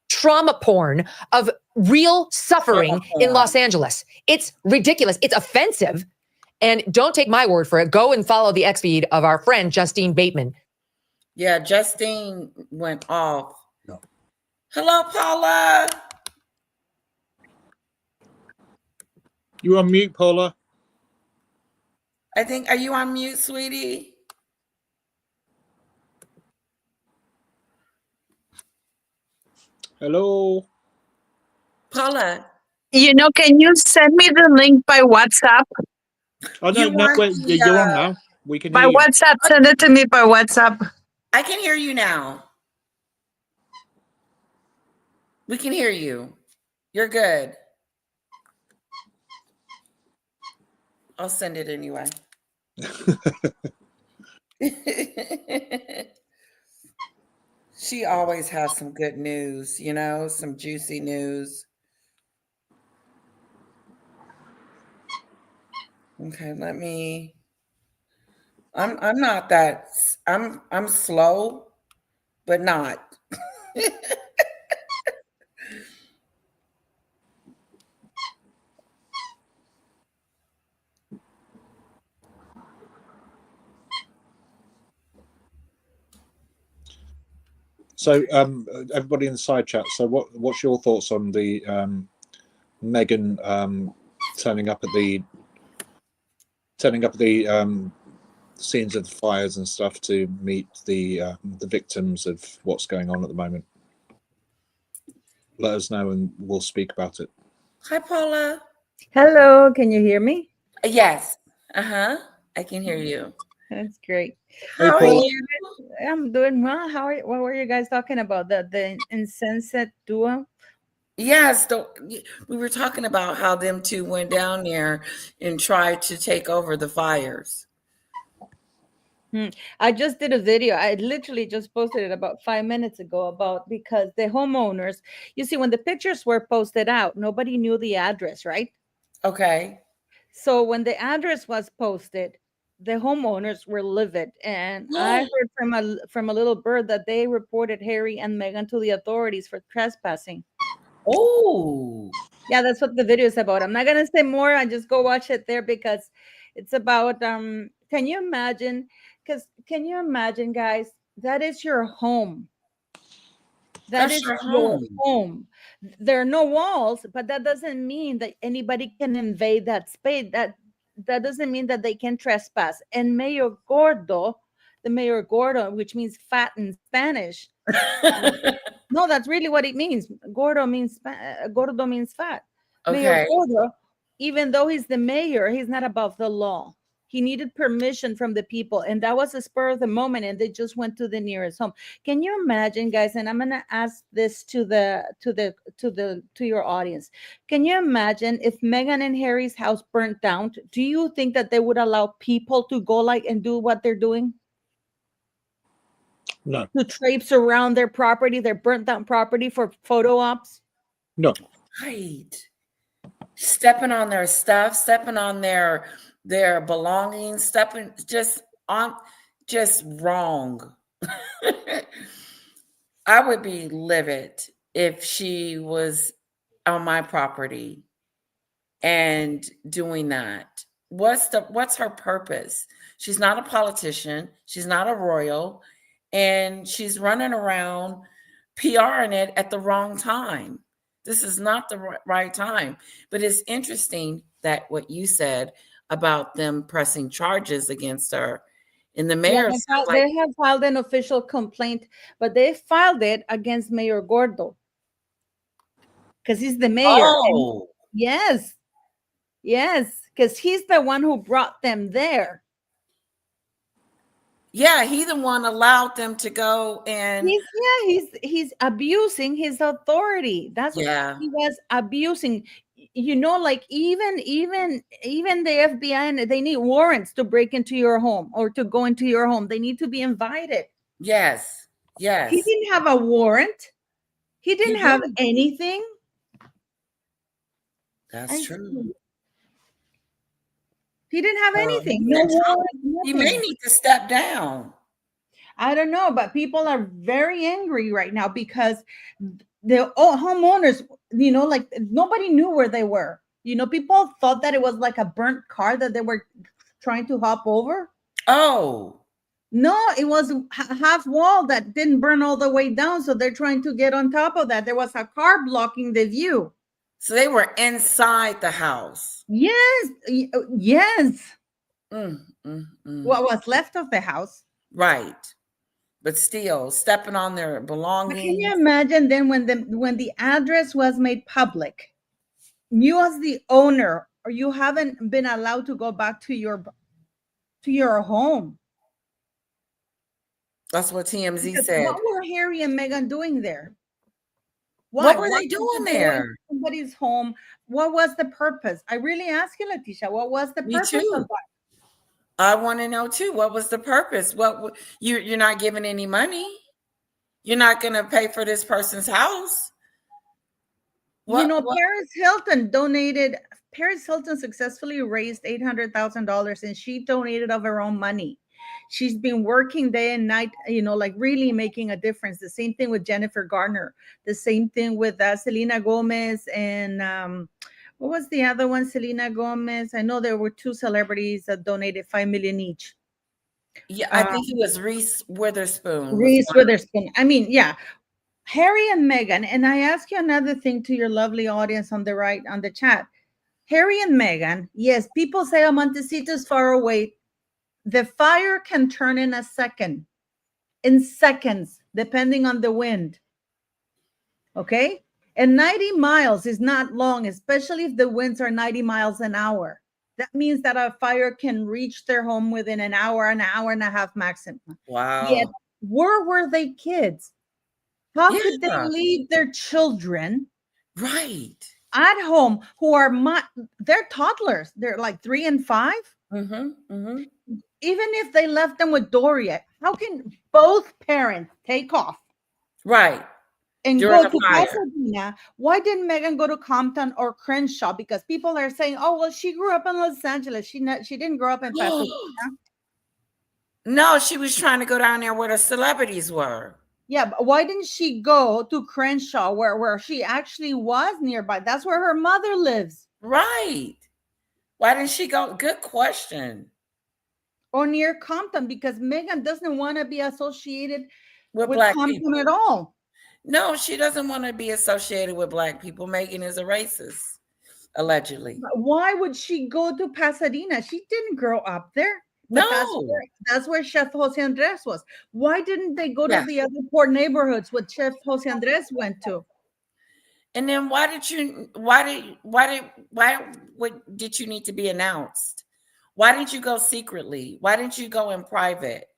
Trauma porn of real suffering in Los Angeles. It's ridiculous. It's offensive. And don't take my word for it. Go and follow the X feed of our friend Justine Bateman. Yeah, Justine went off. No. Hello, Paula. You're on mute, Paula. Are you on mute, sweetie? Hello. Paula. Can you send me the link by WhatsApp? Oh, no, you're on now. We can by hear you. WhatsApp, send it to me by WhatsApp. I can hear you now. We can hear you. You're good. I'll send it anyway. She always has some good news, some juicy news. Okay, I'm not that, I'm slow, but not. So, everybody in the side chat. So, what's your thoughts on the Meghan turning up at the scenes of the fires and stuff to meet the victims of what's going on at the moment? Let us know, and we'll speak about it. Hi, Paula. Hello, can you hear me? Yes. I can hear you. That's great. How are you? I'm doing well. What were you guys talking about? The insensate duo? Yes, we were talking about how them two went down there and tried to take over the fires. I just did a video. I literally just posted it about 5 minutes ago because the homeowners, you see, when the pictures were posted out, nobody knew the address, right? Okay. So when the address was posted, the homeowners were livid, and I heard from a little bird that they reported Harry and Meghan to the authorities for trespassing. Oh, yeah, that's what the video is about. I'm not gonna say more. I just go watch it there because it's about. Can you imagine? Can you imagine, guys? That is your home. That is your home. There are no walls, but that doesn't mean that anybody can invade that space. That doesn't mean that they can trespass. And Mayor Gordo, which means fat in Spanish. No, that's really what it means. Gordo means fat. Okay. Mayor Gordo, even though he's the mayor, he's not above the law. He needed permission from the people, and that was a spur of the moment, and they just went to the nearest home. Can you imagine, guys? And I'm gonna ask this to your audience. Can you imagine if Meghan and Harry's house burnt down? Do you think that they would allow people to go and do what they're doing? No. To traipse around their property, their burnt down property for photo ops? No. Right. Stepping on their stuff, stepping on their belongings, stepping just wrong. I would be livid if she was on my property and doing that. What's her purpose? She's not a politician. She's not a royal. And she's running around PRing it at the wrong time. This is not the right time. But it's interesting that what you said about them pressing charges against her. And the mayor they have filed an official complaint, but they filed it against Mayor Gordo because he's the mayor. Oh, yes, because he's the one who brought them there. Yeah, he the one allowed them to go, and he's abusing his authority. That's what he was abusing. You know, like even the FBI, they need warrants to break into your home or to go into your home. They need to be invited. Yes. He didn't have a warrant. He didn't have anything. That's true. He didn't have anything. He may need to step down. I don't know, but people are very angry right now because the homeowners, you know, like nobody knew where they were. You know, people thought that it was like a burnt car that they were trying to hop over. Oh. No, it was half wall that didn't burn all the way down. So they're trying to get on top of that. There was a car blocking the view. So they were inside the house. Yes. What was left of the house. Right. But still stepping on their belongings. Can you imagine then when the address was made public, you as the owner, or you haven't been allowed to go back to your home? That's what TMZ said. What were Harry and Meghan doing there? What were they doing there? Somebody's home. What was the purpose? I really ask you, Leticia, what was the purpose of that? I want to know too. What was the purpose? What you're not giving any money? You're not going to pay for this person's house? Paris Hilton donated. Paris Hilton successfully raised $800,000, and she donated of her own money. She's been working day and night, like really making a difference. The same thing with Jennifer Garner. The same thing with Selena Gomez and what was the other one? Selena Gomez. I know there were two celebrities that donated $5 million each. Yeah, I think it was Reese Witherspoon. Reese Witherspoon. I mean, yeah. Harry and Meghan, and I ask you another thing to your lovely audience on the right on the chat. Harry and Meghan, yes, people say, oh, Montecito is far away. The fire can turn in seconds, depending on the wind. Okay? And 90 miles is not long, especially if the winds are 90 miles an hour. That means that a fire can reach their home within an hour and a half maximum. Wow. Yet, where were they kids? How could they leave their children at home who are they're toddlers? They're like 3 and 5. Even if they left them with Doria, how can both parents take off? And During go to fire. Pasadena? Why didn't Meghan go to Compton or Crenshaw? Because people are saying, "Oh, well, she grew up in Los Angeles. She didn't grow up in Pasadena." No, she was trying to go down there where the celebrities were. Yeah, but why didn't she go to Crenshaw, where she actually was nearby? That's where her mother lives. Right. Why didn't she go? Good question. Or near Compton, because Meghan doesn't want to be associated With with black Compton people. at all. No, she doesn't want to be associated with black people. Meghan is a racist, allegedly. Why would she go to Pasadena? She didn't grow up there. But that's where Chef Jose Andres was. Why didn't they go to the other poor neighborhoods what Chef Jose Andres went to? And then why did you need to be announced? Why didn't you go secretly? Why didn't you go in private?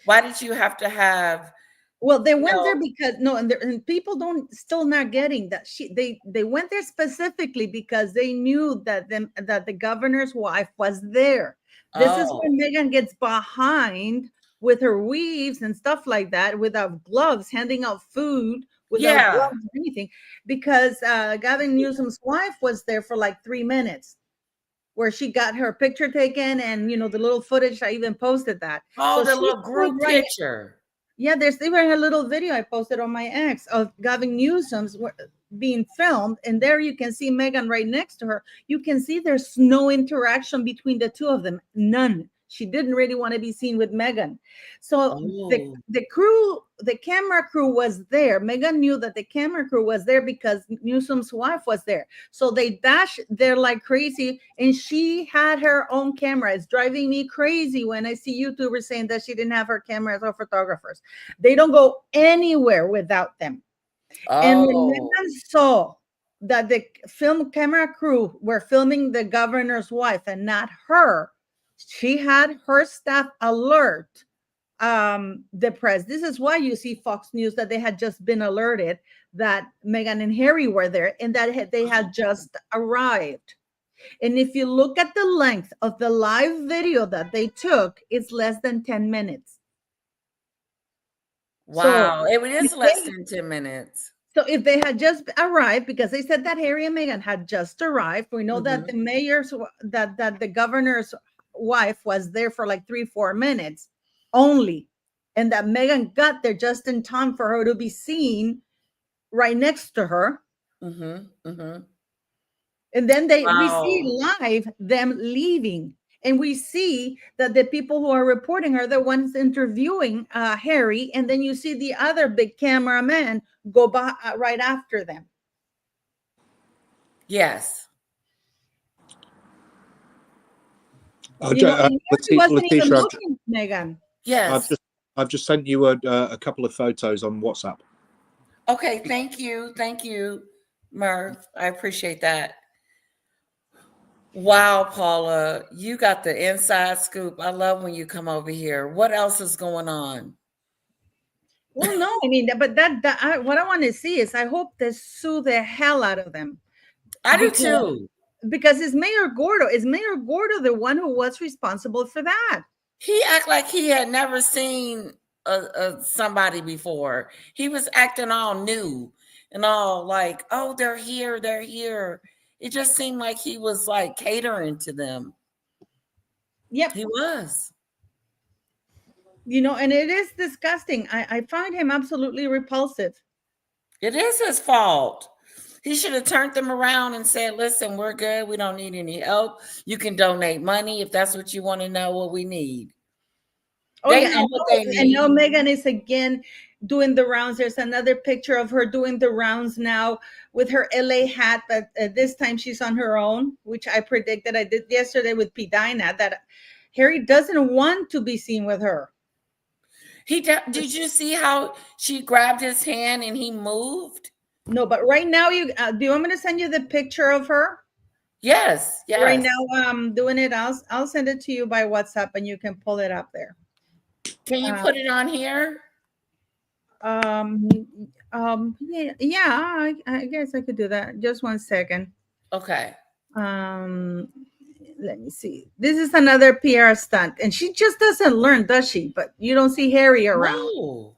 Why did you have to have? Well, they went there because and people still not getting that they went there specifically because they knew that the governor's wife was there. This is when Meghan gets behind with her weaves and stuff like that, without gloves, handing out food without gloves or anything, because Gavin Newsom's wife was there for like 3 minutes, where she got her picture taken, and the little footage. I even posted that. Oh, So the little group picture. Yeah, there's even a little video I posted on my ex of Gavin Newsom's being filmed, and there you can see Meghan right next to her. You can see there's no interaction between the two of them, none. She didn't really want to be seen with Meghan. So the camera crew was there. Meghan knew that the camera crew was there because Newsom's wife was there. So they dashed there like crazy, and she had her own camera. It's driving me crazy when I see YouTubers saying that she didn't have her cameras or photographers. They don't go anywhere without them. And when Meghan saw that the film camera crew were filming the governor's wife and not her, she had her staff alert the press. This is why you see Fox News that they had just been alerted that Meghan and Harry were there and that they had just arrived. And if you look at the length of the live video that they took, it's less than 10 minutes. Wow, it is less than 10 minutes. So if they had just arrived, because they said that Harry and Meghan had just arrived, we know that the mayor's, that the governor's wife was there for like 3-4 minutes only, and that Meghan got there just in time for her to be seen right next to her. And then we see live them leaving, and we see that the people who are reporting are the ones interviewing Harry, and then you see the other big cameraman go by right after them. Yes. Letitia, Meghan. Yes. I've just sent you a couple of photos on WhatsApp. Okay, thank you, Merv. I appreciate that. Wow, Paula, you got the inside scoop. I love when you come over here. What else is going on? Well, no, I mean, but what I want to see is, I hope they sue the hell out of them. I do too. Because it's Mayor Gordo. Is Mayor Gordo the one who was responsible for that? He acted like he had never seen somebody before. He was acting all new and all like, oh, they're here. It just seemed like he was like catering to them. Yep. He was. And it is disgusting. I find him absolutely repulsive. It is his fault. He should have turned them around and said, listen, we're good. We don't need any help. You can donate money if that's what you want to know what we need. Oh yeah, and now Meghan is again doing the rounds. There's another picture of her doing the rounds now with her LA hat, but this time she's on her own, which I predicted. I did yesterday with P. Dinah that Harry doesn't want to be seen with her. Did you see how she grabbed his hand and he moved? No, but right now do you want me to send you the picture of her? Yes, yes. Right now I'm doing it. I'll send it to you by WhatsApp and you can pull it up there. Can you put it on here? Yeah, I guess I could do that. Just 1 second. Okay. Let me see. This is another PR stunt, and she just doesn't learn, does she? But you don't see Harry around. No.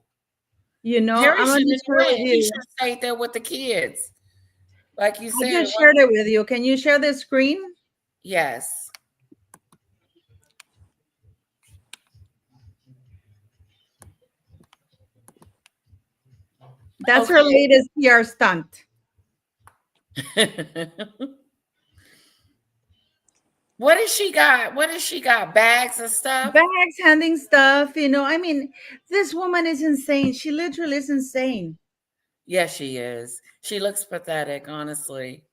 You know, Harry I'm gonna shouldn't share with He you. should stay there with the kids, like you said. I just shared it with you. Can you share the screen? Yes. That's her latest PR stunt. What has she got? What has she got? Bags of stuff? Bags, handing stuff. You know, I mean, this woman is insane. She literally is insane. Yes, she is. She looks pathetic, honestly.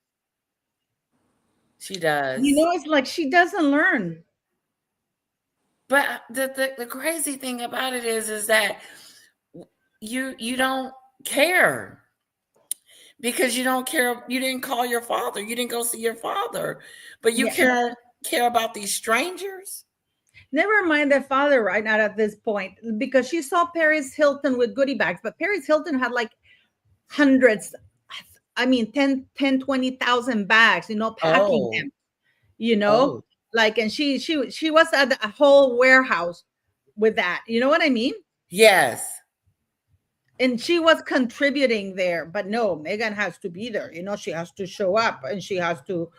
She does. You know, it's like she doesn't learn. But the crazy thing about it is that you don't care, because you don't care. You didn't call your father. You didn't go see your father, but you care about these strangers. Never mind the father right now at this point, because she saw Paris Hilton with goodie bags, but Paris Hilton had like hundreds, I mean 20,000 bags, you know, packing them, you know, like, and she was at a whole warehouse with that, you know what I mean? Yes. And she was contributing there, but no, Meghan has to be there, you know, she has to show up, and she has to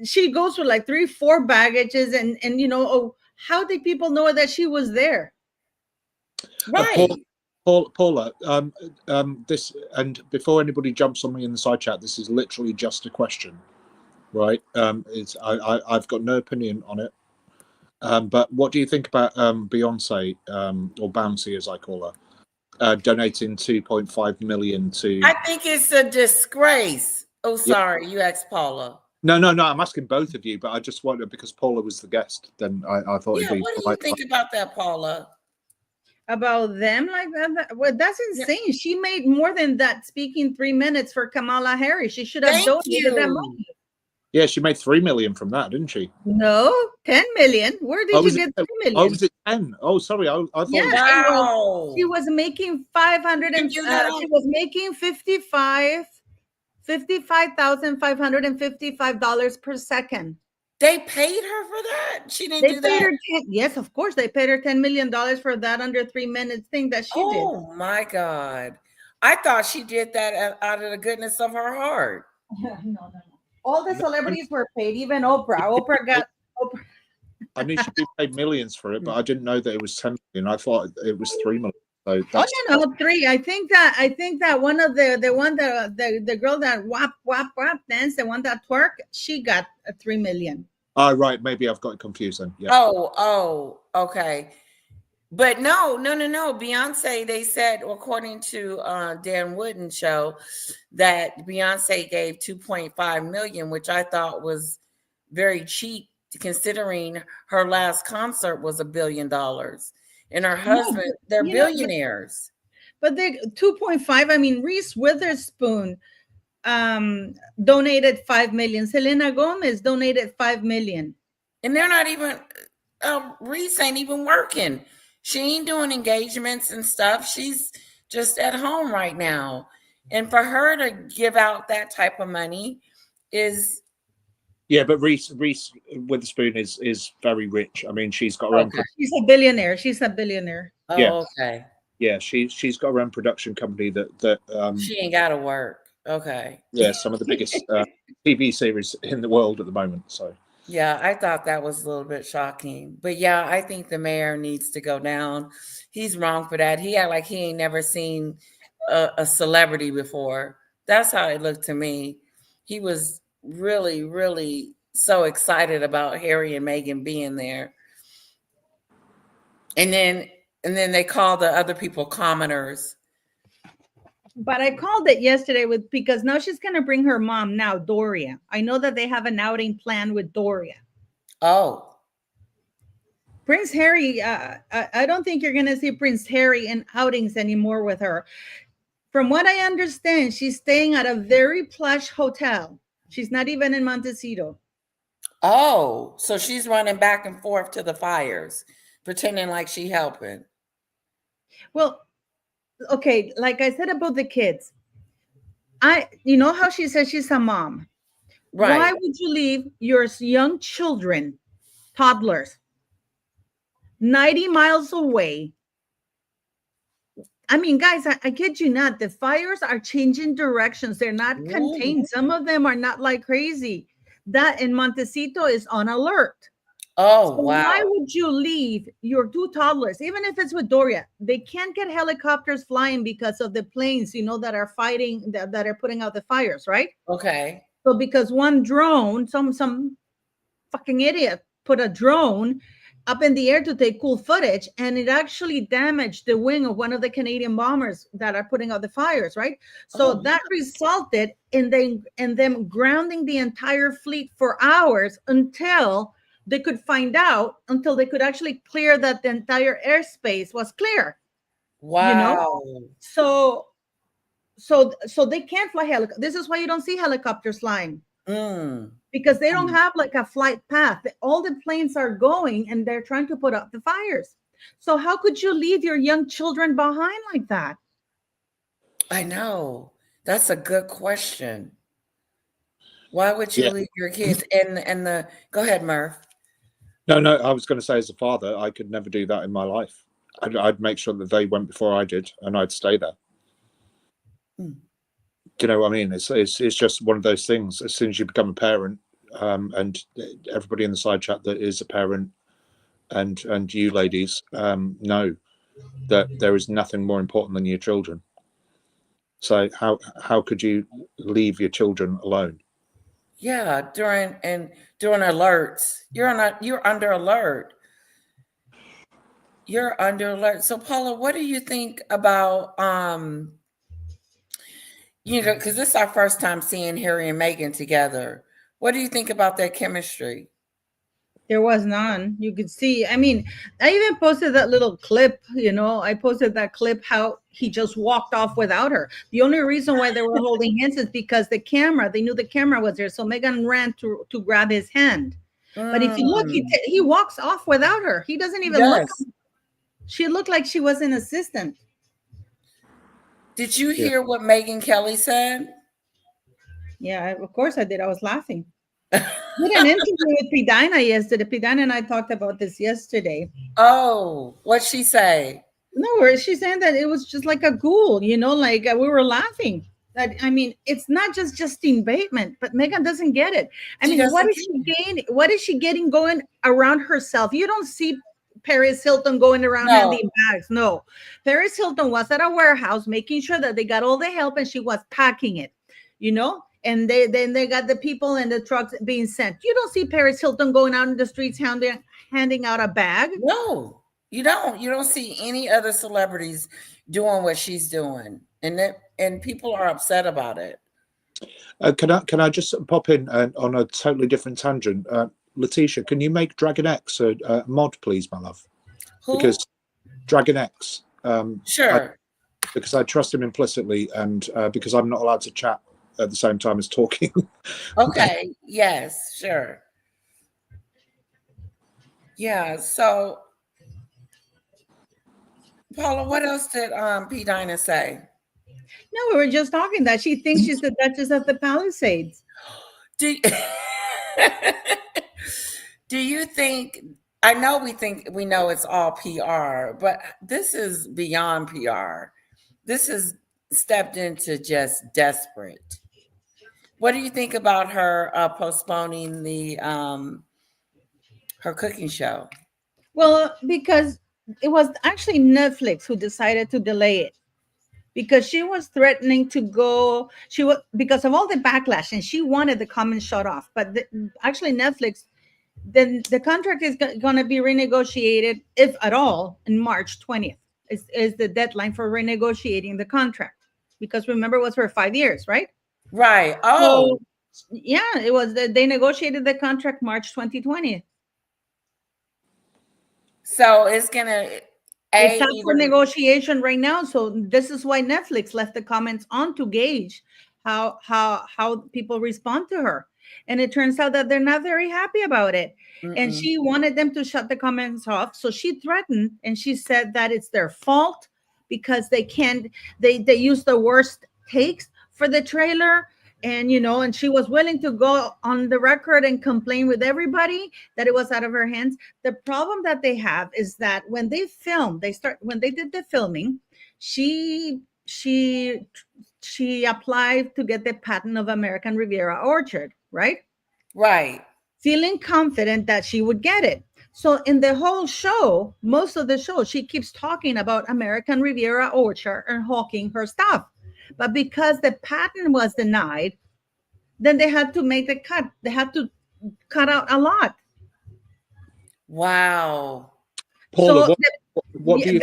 she goes with like 3-4 baggages, and you know, how did people know that she was there? Right. Paula, this, and before anybody jumps on me in the side chat, this is literally just a question, right? I've got no opinion on it, but what do you think about Beyonce, or Bouncy as I call her, donating 2.5 million to? I think it's a disgrace. Oh, sorry, you asked Paula. No, I'm asking both of you, but I just wondered, because Paula was the guest, then I thought it'd be. What do you think about that, Paula? About them like that? Well, that's insane. She made more than that speaking 3 minutes for Kamala Harris. She should have donated that money. Yeah, she made 3 million from that, didn't she? No, 10 million. Where did you get 3 million? Oh, was it 10? Oh, sorry, I thought. Yeah, she was making 500, and she was making $55,555 per second. They paid her for that? She didn't do that? Yes, of course. They paid her $10 million for that under 3 minutes thing that she did. Oh my God. I thought she did that out of the goodness of her heart. No. All the celebrities were paid, even Oprah. Oprah got. I knew she'd be paid millions for it, but I didn't know that it was 10 million. I thought it was 3 million. So that's no, 3. I think that one of the girl that wap danced, the one that twerk, she got 3 million. Oh, right. Maybe I've got it confused then. Yeah. Oh, okay. But no. Beyonce, they said, according to Dan Wooden's show, that Beyonce gave 2.5 million, which I thought was very cheap, considering her last concert was $1 billion. And her husband, they're billionaires. But they 2.5. I mean, Reese Witherspoon donated 5 million. Selena Gomez donated 5 million. And they're not even, Reese ain't even working. She ain't doing engagements and stuff. She's just at home right now. And for her to give out that type of money is. Yeah, but Reese Witherspoon is very rich. I mean, she's got her own. She's a billionaire. Oh, yeah. Okay. Yeah, she's got her own production company that she ain't got to work. Okay. Yeah, some of the biggest TV series in the world at the moment. So. Yeah, I thought that was a little bit shocking. But yeah, I think the mayor needs to go down. He's wrong for that. He act like he ain't never seen a celebrity before. That's how it looked to me. He was really, really so excited about Harry and Meghan being there. And then they call the other people commoners. But I called it yesterday because now she's going to bring her mom now, Doria. I know that they have an outing plan with Doria. Oh. Prince Harry, I don't think you're going to see Prince Harry in outings anymore with her. From what I understand, she's staying at a very plush hotel. She's not even in Montecito. Oh, so she's running back and forth to the fires, pretending like she helping. Well, okay, like I said about the kids, you know how she says she's a mom. Right. Why would you leave your young children, toddlers, 90 miles away? I mean, guys, I kid you not. The fires are changing directions. They're not contained. Some of them are not like crazy. That in Montecito is on alert. Oh, so wow. Why would you leave your 2 toddlers, even if it's with Doria? They can't get helicopters flying because of the planes, you know, that are fighting, that are putting out the fires, right? Okay. So because one drone, some fucking idiot put a drone up in the air to take cool footage, and it actually damaged the wing of one of the Canadian bombers that are putting out the fires, right? So that resulted in them grounding the entire fleet for hours until they could they could actually clear that the entire airspace was clear. Wow. You know? So they can't fly helicopters. This is why you don't see helicopters flying. Because they don't have like a flight path. All the planes are going and they're trying to put out the fires. So how could you leave your young children behind like that? I know. That's a good question. Why would you leave your kids? And go ahead, Murph. No, I was going to say, as a father, I could never do that in my life. I'd make sure that they went before I did, and I'd stay there. Do you know what I mean? It's just one of those things. As soon as you become a parent, and everybody in the side chat that is a parent, and you ladies know that there is nothing more important than your children. So how could you leave your children alone? Yeah, during alerts, you're under alert. You're under alert. So Paula, what do you think about because this is our first time seeing Harry and Meghan together. What do you think about their chemistry? There was none. You could see. I mean, I even posted that little clip, you know. I posted that clip how he just walked off without her. The only reason why they were holding hands is because they knew the camera was there. So Meghan ran to grab his hand. But if you look, he walks off without her. He doesn't even look. She looked like she was an assistant. Did you hear what Megyn Kelly said? Yeah, of course I did. I was laughing. I did an interview with Pidina yesterday. Pidina and I talked about this yesterday. Oh, what'd she say? No, she's saying that it was just like a ghoul, you know, like we were laughing. That I mean, it's not just Justine Bateman, but Meghan doesn't get it. I mean, what is she getting going around herself? You don't see Paris Hilton going around handing bags. No, Paris Hilton was at a warehouse making sure that they got all the help, and she was packing it, you know. And then they got the people and the trucks being sent. You don't see Paris Hilton going out in the streets handing out a bag. No, you don't. You don't see any other celebrities doing what she's doing, and people are upset about it. Can I just pop in on a totally different tangent? Letitia, can you make Dragon X a mod, please, my love? Who? Because Dragon X. Sure. Because I trust him implicitly, and because I'm not allowed to chat at the same time as talking. Okay. Yes. Sure. Yeah. So, Paula, what else did Pidina say? No, we were just talking that she thinks she's the Duchess of the Palisades. Do you think? I know we know it's all PR, but this is beyond PR. This is stepped into just desperate. What do you think about her postponing the her cooking show? Well, because it was actually Netflix who decided to delay it, because she was threatening to go. Because of all the backlash, and she wanted the comments shut off. But actually, Netflix then the contract is going to be renegotiated, if at all, in March 20th is the deadline for renegotiating the contract. Because remember, it was for 5 years, right? Right. Oh. So, yeah, it was. They negotiated the contract March 2020. So it's going to... It's up for negotiation right now. So this is why Netflix left the comments on to gauge how people respond to her. And it turns out that they're not very happy about it. And she wanted them to shut the comments off. So she threatened, and she said that it's their fault because they use the worst takes for the trailer. And, and she was willing to go on the record and complain with everybody that it was out of her hands. The problem that they have is that when they filmed, when they did the filming, she applied to get the patent of American Riviera Orchard, right? Right. Feeling confident that she would get it. So in the whole show, most of the show, she keeps talking about American Riviera Orchard and hawking her stuff. But because the patent was denied, then they had to make the cut. They had to cut out a lot. Wow. Paula, So what do you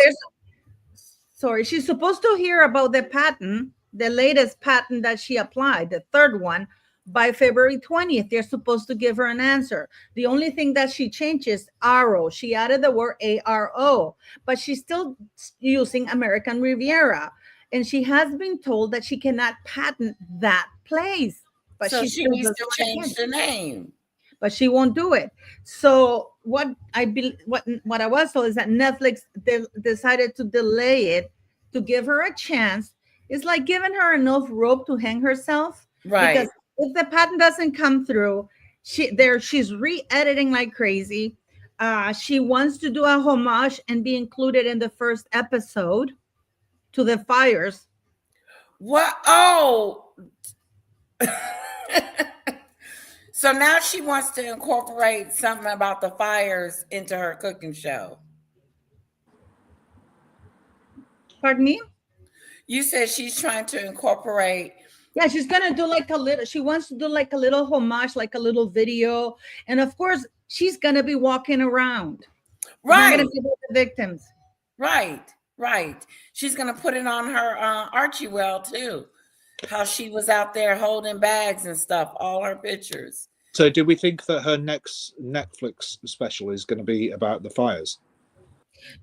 sorry, she's supposed to hear about the patent, the latest patent that she applied, the third one, by February 20th. They're supposed to give her an answer. The only thing that she changed is ARO. She added the word ARO, but she's still using American Riviera. And she has been told that she cannot patent that place. But so she needs to change the name. But she won't do it. So what I was told is that Netflix decided to delay it to give her a chance. It's like giving her enough rope to hang herself. Right. Because if the patent doesn't come through, she's re-editing like crazy. She wants to do a homage and be included in the first episode to the fires. What? Oh. So now she wants to incorporate something about the fires into her cooking show. Pardon me? You said she's trying to incorporate. Yeah, she's gonna do she wants to do like a little homage, like a little video. And of course, she's gonna be walking around. Right. Gonna be with the victims. Right. She's gonna put it on her Archie well too. How she was out there holding bags and stuff, all her pictures. So do we think that her next Netflix special is going to be about the fires?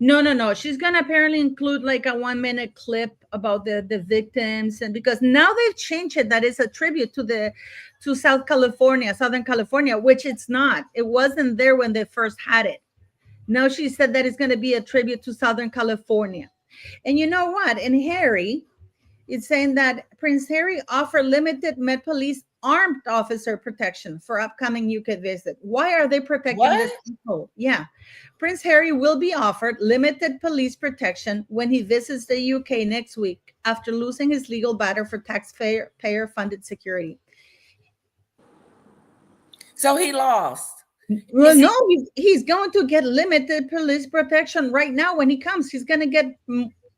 No. She's gonna apparently include like a 1-minute clip about the victims, and because now they've changed it that it's a tribute to Southern California, which it's not. It wasn't there when they first had it. Now she said that it's going to be a tribute to Southern California. And you know what? In Harry, it's saying that Prince Harry offered limited Met Police armed officer protection for upcoming UK visit. Why are they protecting this people? Yeah. Prince Harry will be offered limited police protection when he visits the UK next week after losing his legal battle for taxpayer-funded security. So he lost. Well, no, he's going to get limited police protection right now. When he comes, he's going to get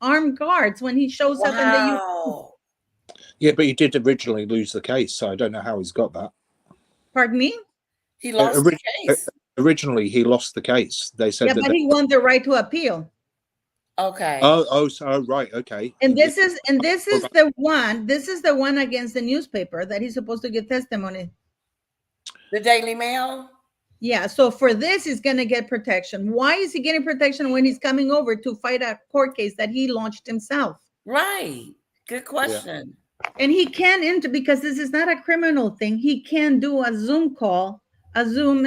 armed guards when he shows up in the UK. Yeah, but he did originally lose the case, so I don't know how he's got that. Pardon me? He lost the case. Originally, he lost the case. They said but he won the right to appeal. Okay. Oh, right. Okay. And this is the one against the newspaper that he's supposed to give testimony. The Daily Mail? Yeah, so for this, he's going to get protection. Why is he getting protection when he's coming over to fight a court case that he launched himself? Right. Good question. Yeah. And he can enter, because this is not a criminal thing. He can do a Zoom call, a Zoom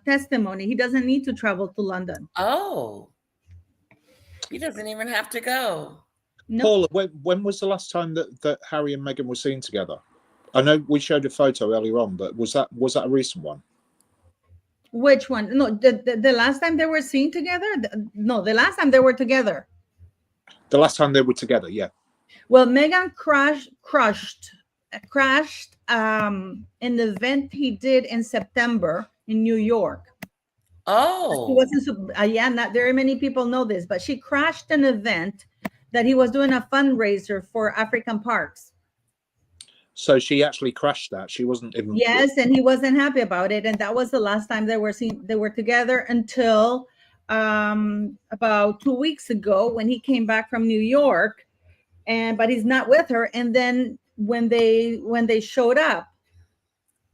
testimony. He doesn't need to travel to London. Oh. He doesn't even have to go. No. Paula, when was the last time that Harry and Meghan were seen together? I know we showed a photo earlier on, but was that a recent one? Which one? No, the last time they were seen together? No, the last time they were together. The last time they were together, yeah. Well, Meghan crashed an event he did in September in New York. Oh. She wasn't, not very many people know this, but she crashed an event that he was doing a fundraiser for African parks. So she actually crashed that. She wasn't even. Yes, and he wasn't happy about it, and that was the last time they were seen. They were together until about 2 weeks ago when he came back from New York, but he's not with her. And then when they showed up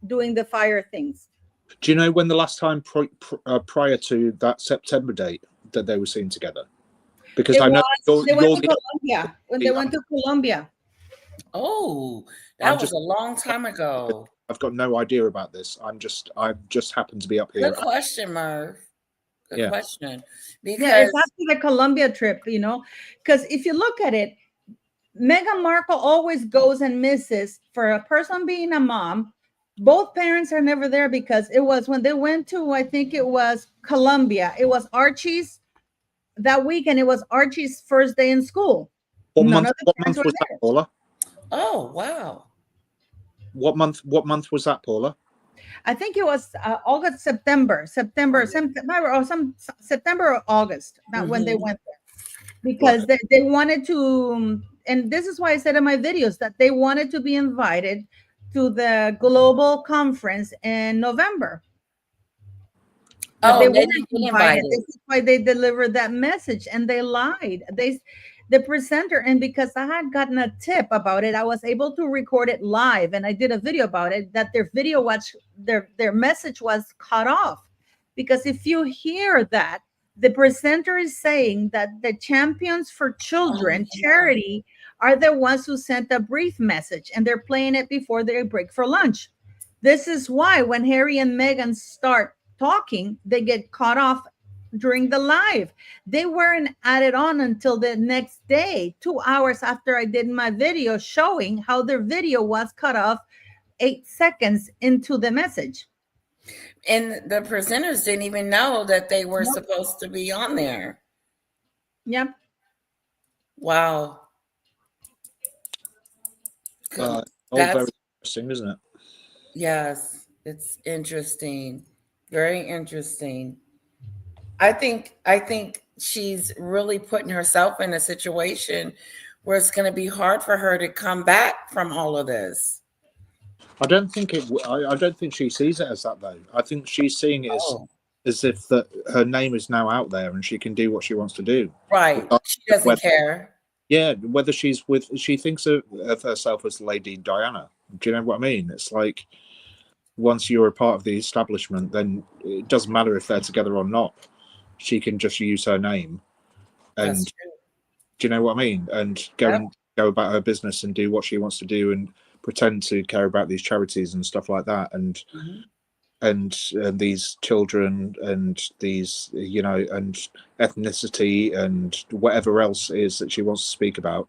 doing the fire things. Do you know when the last time prior to that September date that they were seen together? Because I know they went to Colombia. When they went to Colombia. Oh, that was a long time ago. I've got no idea about this. I just happened to be up here. Good question, Merv. Good question. Because it's after the Colombia trip, because if you look at it, Meghan Markle always goes and misses. For a person being a mom, both parents are never there, because it was when they went to, I think it was Colombia. It was Archie's that week, and it was Archie's first day in school. What month was that, Paula? Oh, wow. What month was that, Paula? I think it was August, September or September or August. Not when they went there, because they wanted to, and this is why I said in my videos that they wanted to be invited to the global conference in November. But they weren't invited. This is why they delivered that message, and they lied. The presenter, and because I had gotten a tip about it, I was able to record it live, and I did a video about it, that their message was cut off. Because if you hear that, the presenter is saying that the Champions for Children charity are the ones who sent a brief message, and they're playing it before they break for lunch. This is why when Harry and Meghan start talking, they get cut off during the live. They weren't added on until the next day, 2 hours after I did my video showing how their video was cut off 8 seconds into the message. And the presenters didn't even know that they were supposed to be on there. Yep. Wow. All very interesting, isn't it? Yes, it's interesting. Very interesting. I think she's really putting herself in a situation where it's going to be hard for her to come back from all of this. I don't think she sees it as that, though. I think she's seeing it as if that her name is now out there and she can do what she wants to do. Right. She doesn't care. Yeah, whether she thinks of herself as Lady Diana. Do you know what I mean? It's like, once you're a part of the establishment, then it doesn't matter if they're together or not. She can just use her name, and do you know what I mean? And go about her business and do what she wants to do, and pretend to care about these charities and stuff like that, and these children, and these and ethnicity and whatever else it is that she wants to speak about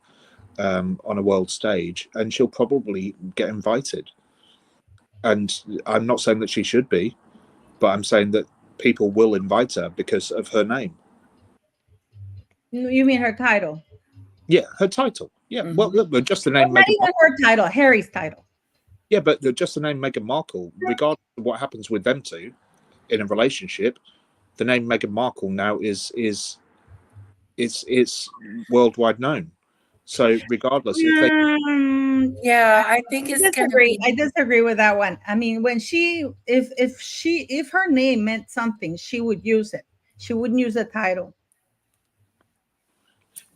on a world stage, and she'll probably get invited. And I'm not saying that she should be, but I'm saying that people will invite her because of her name. You mean her title? Yeah, her title. Yeah, well, just the name. Not even her title, Harry's title. Yeah, but just the name Meghan Markle, regardless of what happens with them two in a relationship, the name Meghan Markle now is worldwide known. So regardless, if they I think it's I disagree with that one. I mean, when if her name meant something, she would use it. She wouldn't use a title.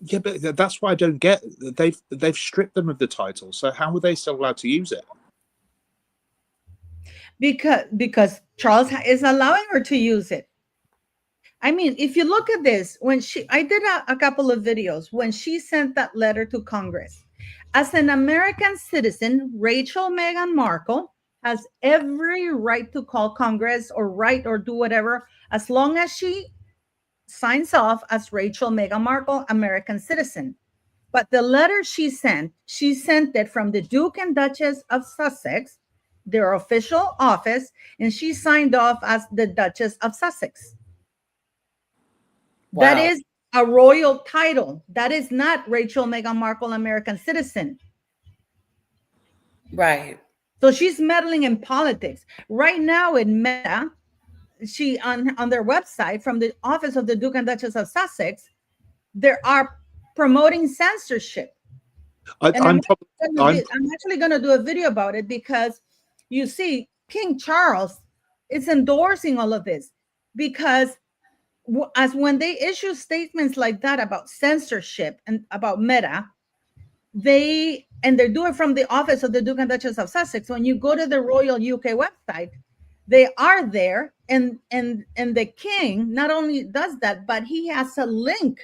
Yeah, but that's why I don't get. They've stripped them of the title. So how are they still allowed to use it? Because Charles is allowing her to use it. I mean, if you look at this, I did a couple of videos when she sent that letter to Congress. As an American citizen, Rachel Meghan Markle has every right to call Congress or do whatever, as long as she signs off as Rachel Meghan Markle, American citizen. But the letter she sent it from the Duke and Duchess of Sussex, their official office, and she signed off as the Duchess of Sussex. Wow. That is a royal title. That is not Rachel Meghan Markle, American citizen. Right. So she's meddling in politics. Right now in Meta, she on their website from the office of the Duke and Duchess of Sussex, they are promoting censorship. I'm actually going to do a video about it because you see, King Charles is endorsing all of this because as when they issue statements like that about censorship and about Meta, they do it from the office of the Duke and Duchess of Sussex. When you go to the Royal UK website, they are there, and the king not only does that, but he has a link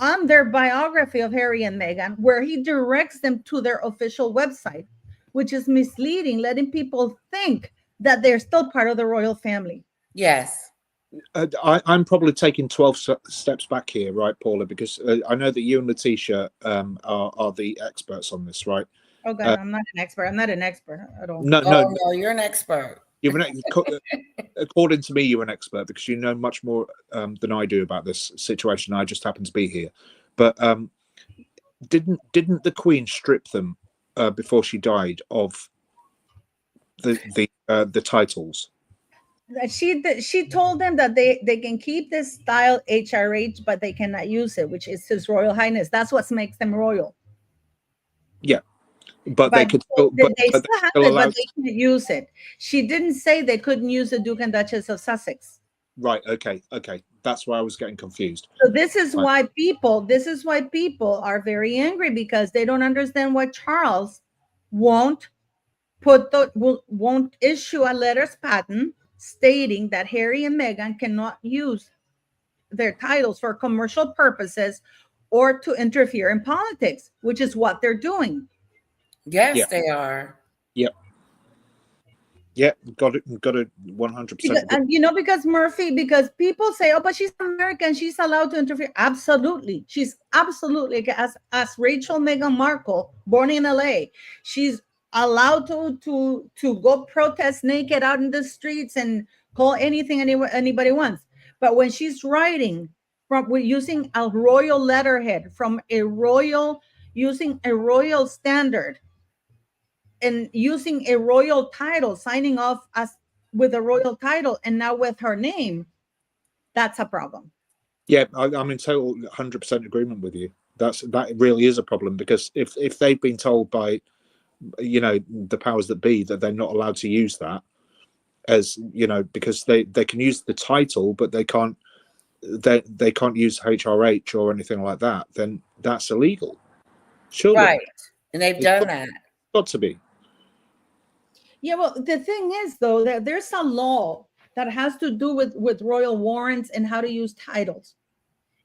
on their biography of Harry and Meghan where he directs them to their official website, which is misleading, letting people think that they're still part of the royal family. Yes. I'm probably taking 12 steps back here, right, Paula? Because I know that you and Letitia are the experts on this, right? Oh God, I'm not an expert. I'm not an expert at all. No, you're an expert. According to me, you're an expert because you know much more than I do about this situation. I just happen to be here. But didn't the Queen strip them before she died of the titles? She told them that they can keep this style HRH, but they cannot use it, which is His Royal Highness. That's what makes them royal. Yeah. But they could still, they still have it, but they can't use it. She didn't say they couldn't use the Duke and Duchess of Sussex. Right. Okay. That's where I was getting confused. So this is why people are very angry, because they don't understand why Charles won't issue a letters patent stating that Harry and Meghan cannot use their titles for commercial purposes or to interfere in politics, which is what they're doing. Yes, they are. Yep. Yeah, got it 100%. And you know, because people say, oh, but she's American, she's allowed to interfere. Absolutely. She's absolutely, as Rachel Meghan Markle, born in LA, she's allowed to go protest naked out in the streets and call anything anybody wants. But when she's writing using a royal letterhead using a royal standard, and using a royal title, signing off with a royal title, and now with her name, that's a problem. Yeah, I'm in total 100% agreement with you. That really is a problem, because if they've been told by, you know, the powers that be that they're not allowed to use that, as you know, because they can use the title, but they can't use HRH or anything like that, then that's illegal. Surely. Right, and they've done that. Got to be. Yeah, well, the thing is, though, that there's a law that has to do with royal warrants and how to use titles.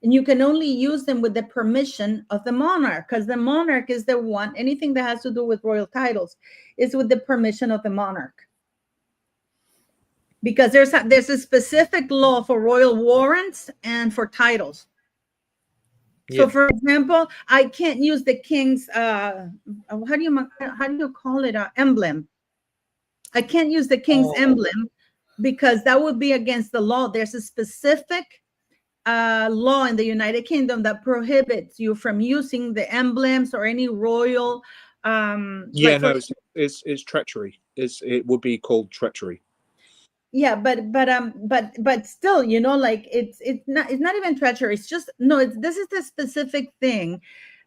And you can only use them with the permission of the monarch, because the monarch is the one, anything that has to do with royal titles is with the permission of the monarch. Because there's a specific law for royal warrants and for titles. So, for example, I can't use the king's, how do you call it, emblem. I can't use the king's emblem because that would be against the law. There's a specific law in the United Kingdom that prohibits you from using the emblems or any royal. It's treachery. It would be called treachery. Yeah, but still, you know, like it's not even treachery. It's just this is the specific thing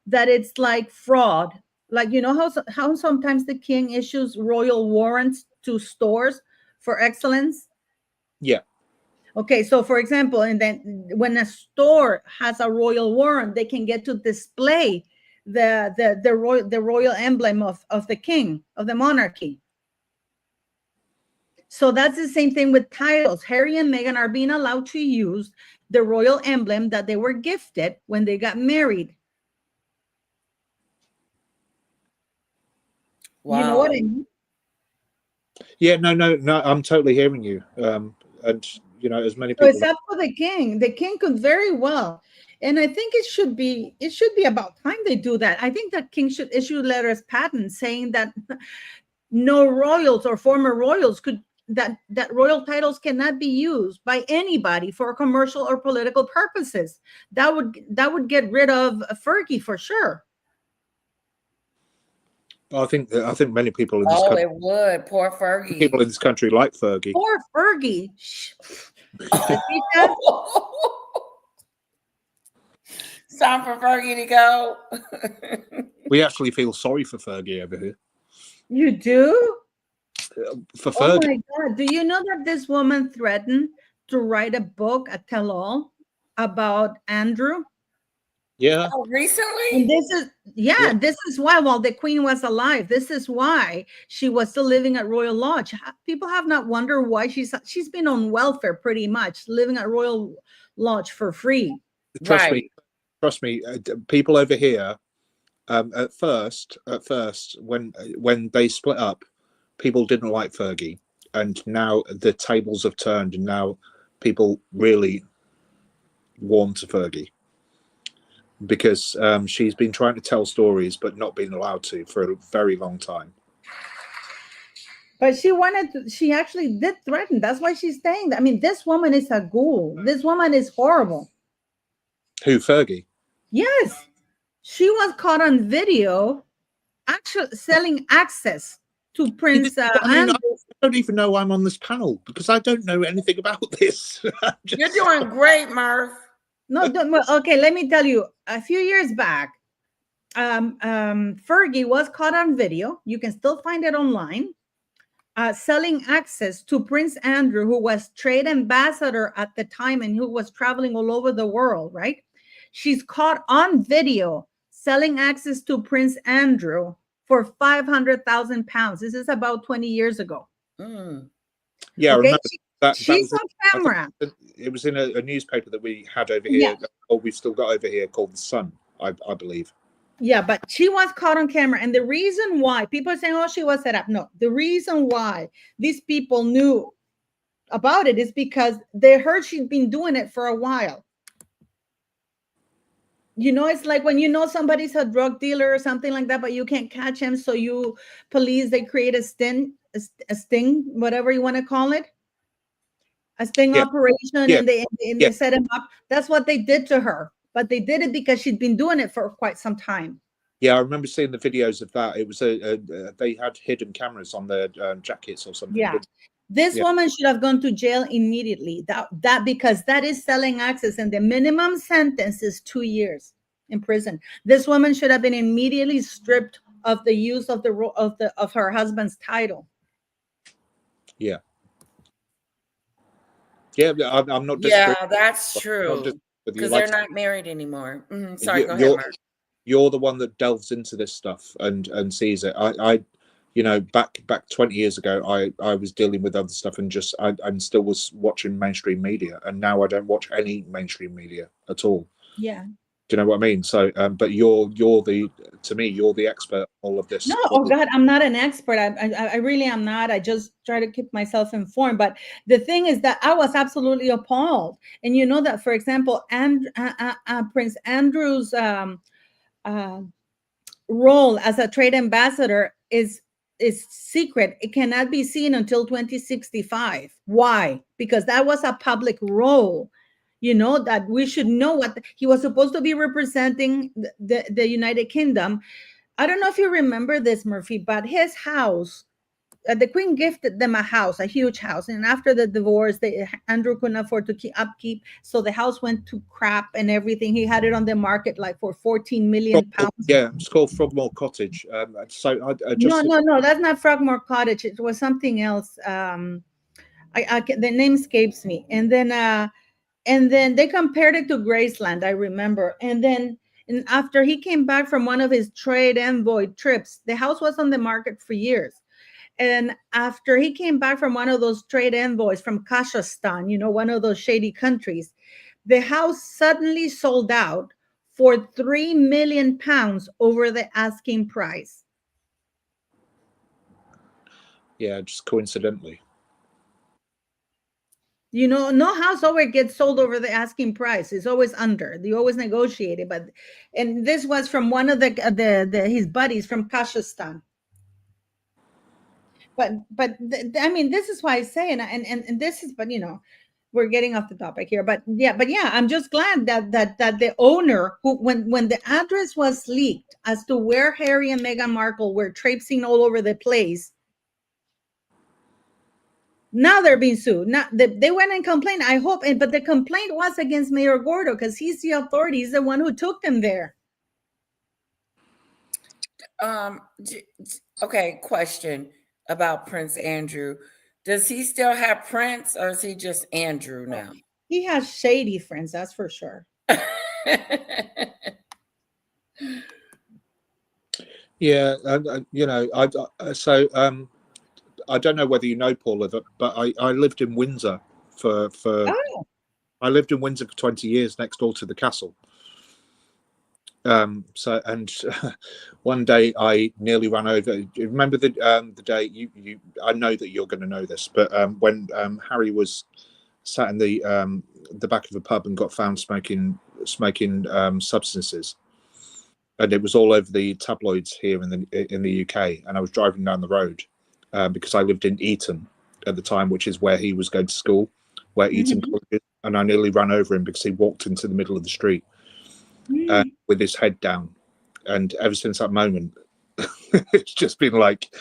that it's like fraud. Like, you know how sometimes the king issues royal warrants to stores for excellence. Yeah. Okay, so for example, and then when a store has a royal warrant, they can get to display the royal emblem of the king, of the monarchy. So that's the same thing with titles. Harry and Meghan are being allowed to use the royal emblem that they were gifted when they got married. Wow. You know what I mean? Yeah, no, I'm totally hearing you. And you know, as many people. So it's up to the king. The king could very well, and I think it should be about time they do that. I think that king should issue letters patent saying that no royals or former royals that royal titles cannot be used by anybody for commercial or political purposes. That would get rid of Fergie for sure. I think many people in this country. It would. Poor Fergie. People in this country like Fergie. Poor Fergie. It's time for Fergie to go. We actually feel sorry for Fergie over here. You do? For Oh Fergie. my God. Do you know that this woman threatened to write a book, a tell-all, about Andrew? Yeah. Oh, recently? And this is, this is why, while the Queen was alive, this is why she was still living at Royal Lodge. People have not wondered why she's been on welfare pretty much, living at Royal Lodge for free. Trust me, people over here, at first, when they split up, people didn't like Fergie, and now the tables have turned, and now people really warm to Fergie because she's been trying to tell stories but not being allowed to for a very long time. But she actually did threaten. That's why she's saying that. I mean, this woman is a ghoul. This woman is horrible. Who, Fergie? Yes. She was caught on video actually selling access to Prince Andrew. I don't even know I'm on this panel because I don't know anything about this. You're doing great, Murph. No, okay, let me tell you. A few years back, Fergie was caught on video. You can still find it online. Selling access to Prince Andrew, who was trade ambassador at the time and who was traveling all over the world, right? She's caught on video selling access to Prince Andrew for 500,000 pounds. This is about 20 years ago. Mm. Yeah, Okay? I remember that. She's was on camera. It was in a newspaper that we had over here, or we've still got over here, called The Sun, I believe. Yeah, but she was caught on camera. And the reason why people are saying, oh, she was set up. No, the reason why these people knew about it is because they heard she'd been doing it for a while. You know, it's like when you know somebody's a drug dealer or something like that, but you can't catch him. So they create a sting, whatever you want to call it. A sting operation, and they set him up. That's what they did to her. But they did it because she'd been doing it for quite some time. Yeah, I remember seeing the videos of that. It was they had hidden cameras on their jackets or something. Yeah, this woman should have gone to jail immediately. That because that is selling access, and the minimum sentence is 2 years in prison. This woman should have been immediately stripped of the use of of her husband's title. Yeah. Yeah, I'm not. Yeah, that's true. Because they're not married anymore. Mm-hmm. Sorry, go ahead, Mark. You're the one that delves into this stuff and sees it. I you know, back 20 years ago, I was dealing with other stuff and I still was watching mainstream media, and now I don't watch any mainstream media at all. Yeah. Do you know what I mean? So, but you're the expert on all of this. No, oh God, I'm not an expert. I really am not. I just try to keep myself informed. But the thing is that I was absolutely appalled. And you know that, for example, Prince Andrew's role as a trade ambassador is secret. It cannot be seen until 2065. Why? Because that was a public role. You know, that we should know what he was supposed to be representing the United Kingdom. I don't know if you remember this, Murphy, but his house, the Queen gifted them a house, a huge house. And after the divorce, Andrew couldn't afford to keep upkeep. So the house went to crap and everything. He had it on the market like for 14 million pounds. Yeah, it's called Frogmore Cottage. So I just... No, that's not Frogmore Cottage. It was something else. The name escapes me. And then they compared it to Graceland, I remember. And after he came back from one of his trade envoy trips, the house was on the market for years. And after he came back from one of those trade envoys from Kazakhstan, you know, one of those shady countries, the house suddenly sold out for 3 million pounds over the asking price. Yeah, just coincidentally. You know, no house always gets sold over the asking price. It's always under. They always negotiate it. And this was from one of his buddies from Kazakhstan. I mean, this is why I say, and this is, but you know, we're getting off the topic here. But yeah, I'm just glad that the owner, who when the address was leaked as to where Harry and Meghan Markle were traipsing all over the place. Now they're being sued. Now they went and complained. I hope, but the complaint was against Mayor Gordo because he's the authority. He's the one who took them there. Okay, question about Prince Andrew. Does he still have Prince, or is he just Andrew now? He has shady friends, that's for sure. Yeah, you know, I don't know whether you know, Paula, but I lived in Windsor for I lived in Windsor for 20 years, next door to the castle. One day I nearly ran over. Remember the day I know that you're going to know this, but when Harry was sat in the back of a pub and got found smoking substances, and it was all over the tabloids here in the UK. And I was driving down the road because I lived in Eton at the time, which is where he was going to school, where Eton College is, and I nearly ran over him because he walked into the middle of the street with his head down. And ever since that moment, it's just been like,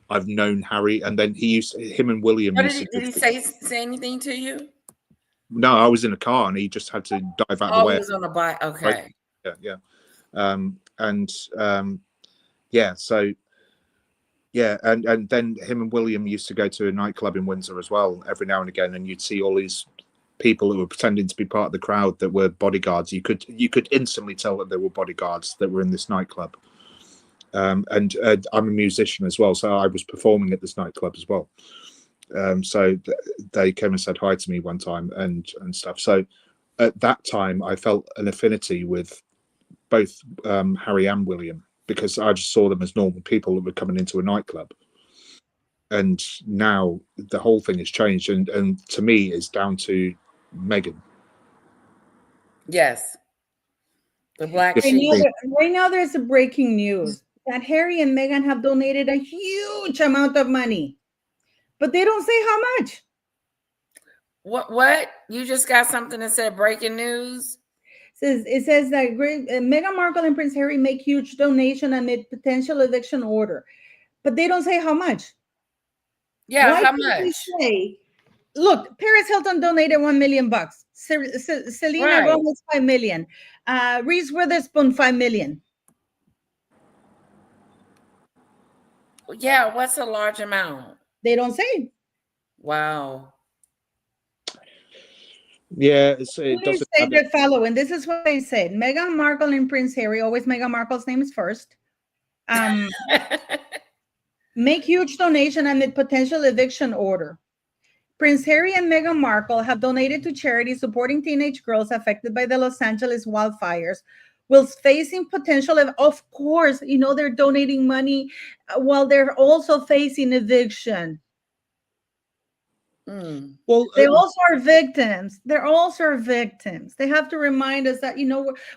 I've known Harry. And then him and William. Did he say anything to you? No, I was in a car and he just had to dive out of the way. Oh, he was on a bike. Okay. Right? Yeah. And then him and William used to go to a nightclub in Windsor as well every now and again, and you'd see all these people who were pretending to be part of the crowd that were bodyguards. You could instantly tell that they were bodyguards that were in this nightclub. I'm a musician as well, so I was performing at this nightclub as well. So they came and said hi to me one time and stuff. So at that time, I felt an affinity with both Harry and William, because I just saw them as normal people that were coming into a nightclub. And now the whole thing has changed, and to me, it's down to Meghan. Yes. The black right now, there's a breaking news that Harry and Meghan have donated a huge amount of money, but they don't say how much. What? You just got something that said breaking news? It says that Meghan Markle and Prince Harry make huge donation amid potential eviction order, but they don't say how much. Yeah, how much? Look, Paris Hilton donated $1 million. Selena Gomez $5 million. Reese Witherspoon $5 million. Yeah, what's a large amount? They don't say. Wow. Yeah, it doesn't say the following. This is what they said: Meghan Markle and Prince Harry, always Meghan Markle's name is first, make huge donation amid potential eviction order. Prince Harry and Meghan Markle have donated to charities supporting teenage girls affected by the Los Angeles wildfires, whilst facing potential of course, they're donating money while they're also facing eviction. Well, they also are victims. They're also victims. They have to remind us that,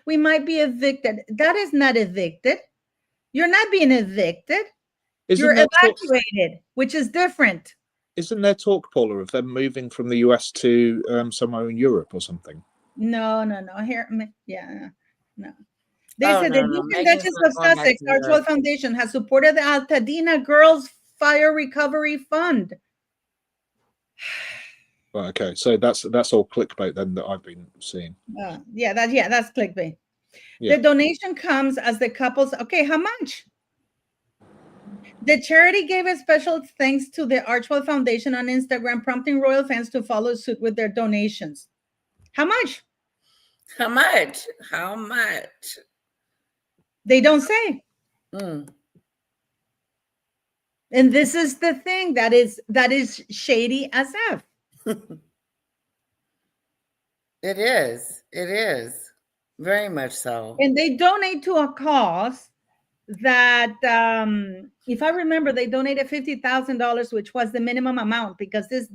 we might be evicted. That is not evicted. You're not being evicted. You're evacuated, which is different. Isn't there talk, Paula, of them moving from the US to somewhere in Europe or something? No. Here, yeah, no. They said the Duke and Duchess of Sussex Archwell Foundation has supported the Altadena Girls Fire Recovery Fund. Well, okay, so that's all clickbait then that I've been seeing. That's clickbait. Yeah. The donation comes as the couples. Okay, how much? The charity gave a special thanks to the Archwell Foundation on Instagram, prompting royal fans to follow suit with their donations. How much? How much? How much? They don't say. And this is the thing that is shady as F. It is. It is. Very much so. And they donate to a cause that, if I remember, they donated $50,000, which was the minimum amount, because this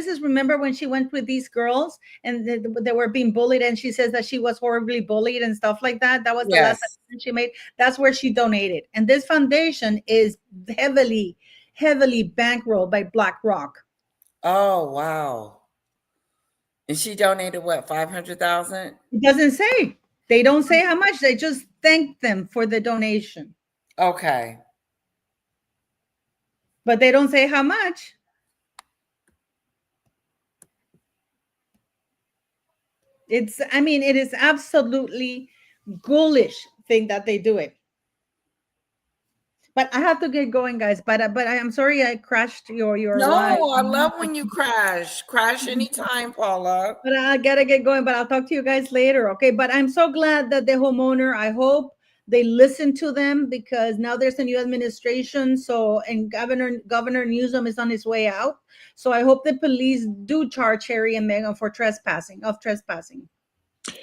is, remember when she went with these girls and they were being bullied, and she says that she was horribly bullied and stuff like that. That was the last time she made. That's where she donated. And this foundation is heavily bankrolled by BlackRock. Oh, wow. And she donated what, 500,000? It doesn't say. They don't say how much. They just thank them for the donation. Okay. But they don't say how much. It's, I mean, it is absolutely ghoulish thing that they do it. But I have to get going, guys. But I am sorry I crashed your live. No, I love when you crash. Crash anytime, Paula. But I gotta get going. But I'll talk to you guys later, okay? But I'm so glad that the homeowner, I hope they listen to them, because now there's a new administration. So, and Governor Newsom is on his way out. So I hope the police do charge Harry and Meghan for trespassing.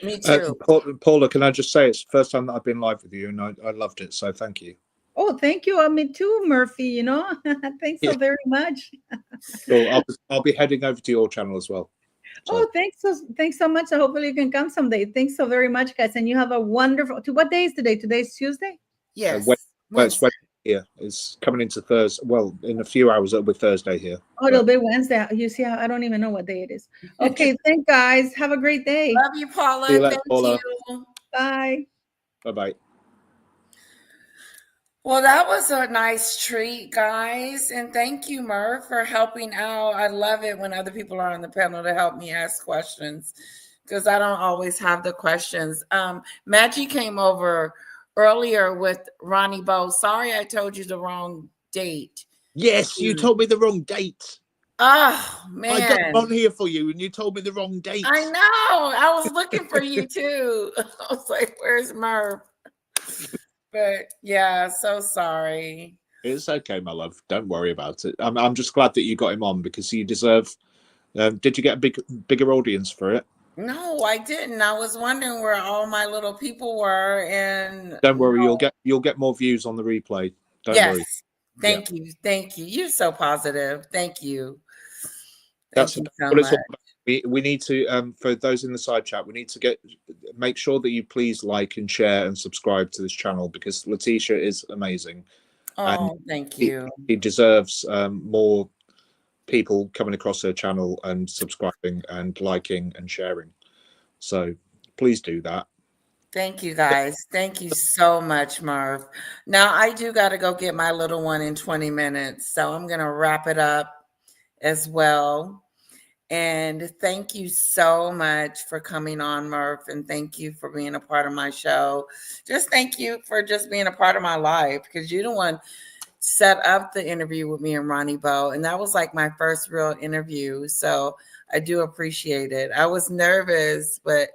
Me too. Paula, can I just say it's the first time that I've been live with you, and I loved it. So thank you. Oh, thank you. Me too, Murphy. You know, thanks so very much. Cool. I'll be heading over to your channel as well. So. Oh, thanks so much. Hopefully you can come someday. Thanks so very much, guys. And you have a wonderful. What day is today? Today's Tuesday. Yes. Wednesday here. It's coming into Thursday. Well, in a few hours it'll be Thursday here. Oh, it'll be Wednesday. You see, I don't even know what day it is. Okay, thanks, guys. Have a great day. Love you, Paula. See you later, Thank Paula. you. Bye. Bye-bye. Well, that was a nice treat, guys. And thank you, Murph, for helping out. I love it when other people are on the panel to help me ask questions, because I don't always have the questions. Maggie came over earlier with Ronnie Bo. Sorry, I told you the wrong date. Yes, you told me the wrong date. Oh, man. I got on here for you and you told me the wrong date. I know. I was looking for you too. I was like, where's Murph? But yeah, so sorry. It's okay, my love. Don't worry about it. I'm just glad that you got him on, because you deserve. Did you get a bigger audience for it? No, I didn't. I was wondering where all my little people were, and don't worry, you'll get more views on the replay. Don't worry. Thank you. You're so positive. Thank you. That's what it's all about. We need to, for those in the side chat, we need to make sure that you please like and share and subscribe to this channel, because Letitia is amazing. Oh, thank you. He deserves more people coming across her channel and subscribing and liking and sharing. So please do that. Thank you, guys. Thank you so much, Marv. Now I do got to go get my little one in 20 minutes. So I'm going to wrap it up as well. And thank you so much for coming on, Murph, and thank you for being a part of my show. Just thank you for just being a part of my life, because you're the one set up the interview with me and Ronnie Bo, and that was like my first real interview. So I do appreciate it. I was nervous, but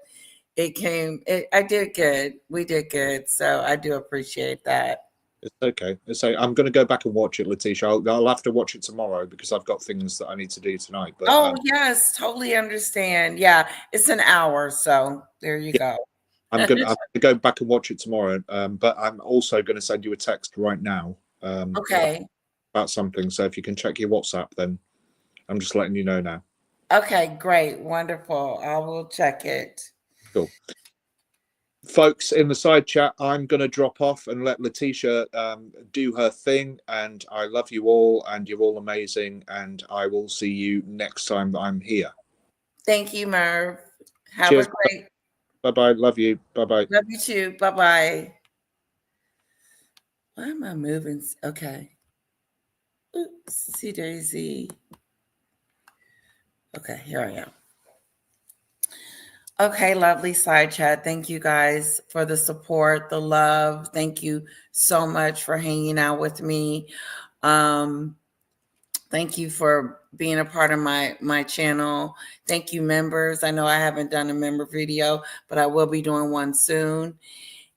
I did good. We did good. So I do appreciate that. It's okay. I'm going to go back and watch it, Letitia. I'll have to watch it tomorrow, because I've got things that I need to do tonight. But, yes, totally understand. Yeah, it's an hour, so there you go. I'm going to go back and watch it tomorrow. But I'm also going to send you a text right now. Okay. About something. So if you can check your WhatsApp, then I'm just letting you know now. Okay, great, wonderful. I will check it. Cool. Folks in the side chat, I'm going to drop off and let Letitia do her thing. And I love you all, and you're all amazing. And I will see you next time that I'm here. Thank you, Merv. Cheers. A great. Bye-bye. Love you. Bye-bye. Love you too. Bye-bye. Why am I moving? Okay. Oopsie daisy. Okay, here I am. Okay, lovely side chat. Thank you guys for the support, the love. Thank you so much for hanging out with me. Thank you for being a part of my channel. Thank you, members. I know I haven't done a member video, but I will be doing one soon.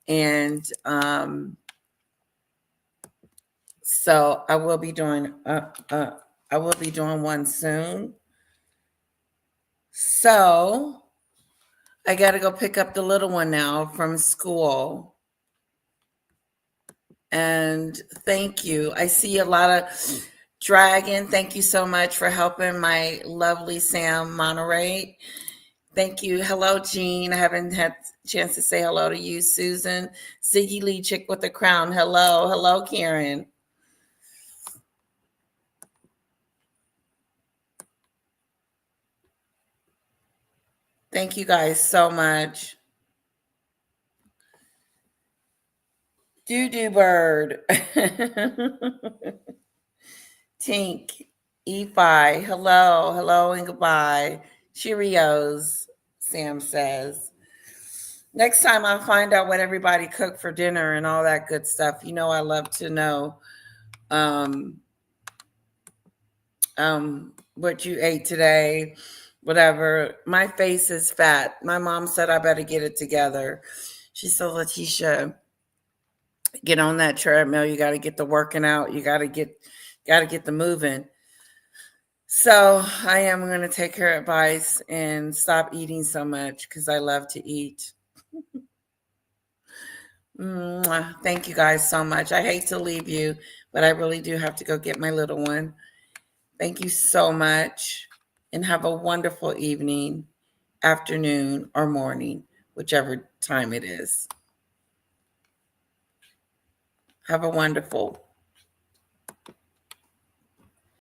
And so I will be doing one soon. So I got to go pick up the little one now from school. And thank you. I see a lot of Dragon. Thank you so much for helping my lovely Sam moderate. Thank you. Hello, Jean. I haven't had a chance to say hello to you, Susan. Ziggy Lee, chick with the crown. Hello. Hello, Karen. Thank you guys so much. Doo-doo bird. Tink. E5. Hello. Hello and goodbye. Cheerios. Sam says. Next time I'll find out what everybody cooked for dinner and all that good stuff. You know, I love to know what you ate today, whatever. My face is fat. My mom said I better get it together. She said, Letitia, get on that treadmill. You got to get the working out. You got to get the moving. So I am going to take her advice and stop eating so much because I love to eat. Thank you guys so much. I hate to leave you, but I really do have to go get my little one. Thank you so much and have a wonderful evening, afternoon, or morning, whichever time it is. Have a wonderful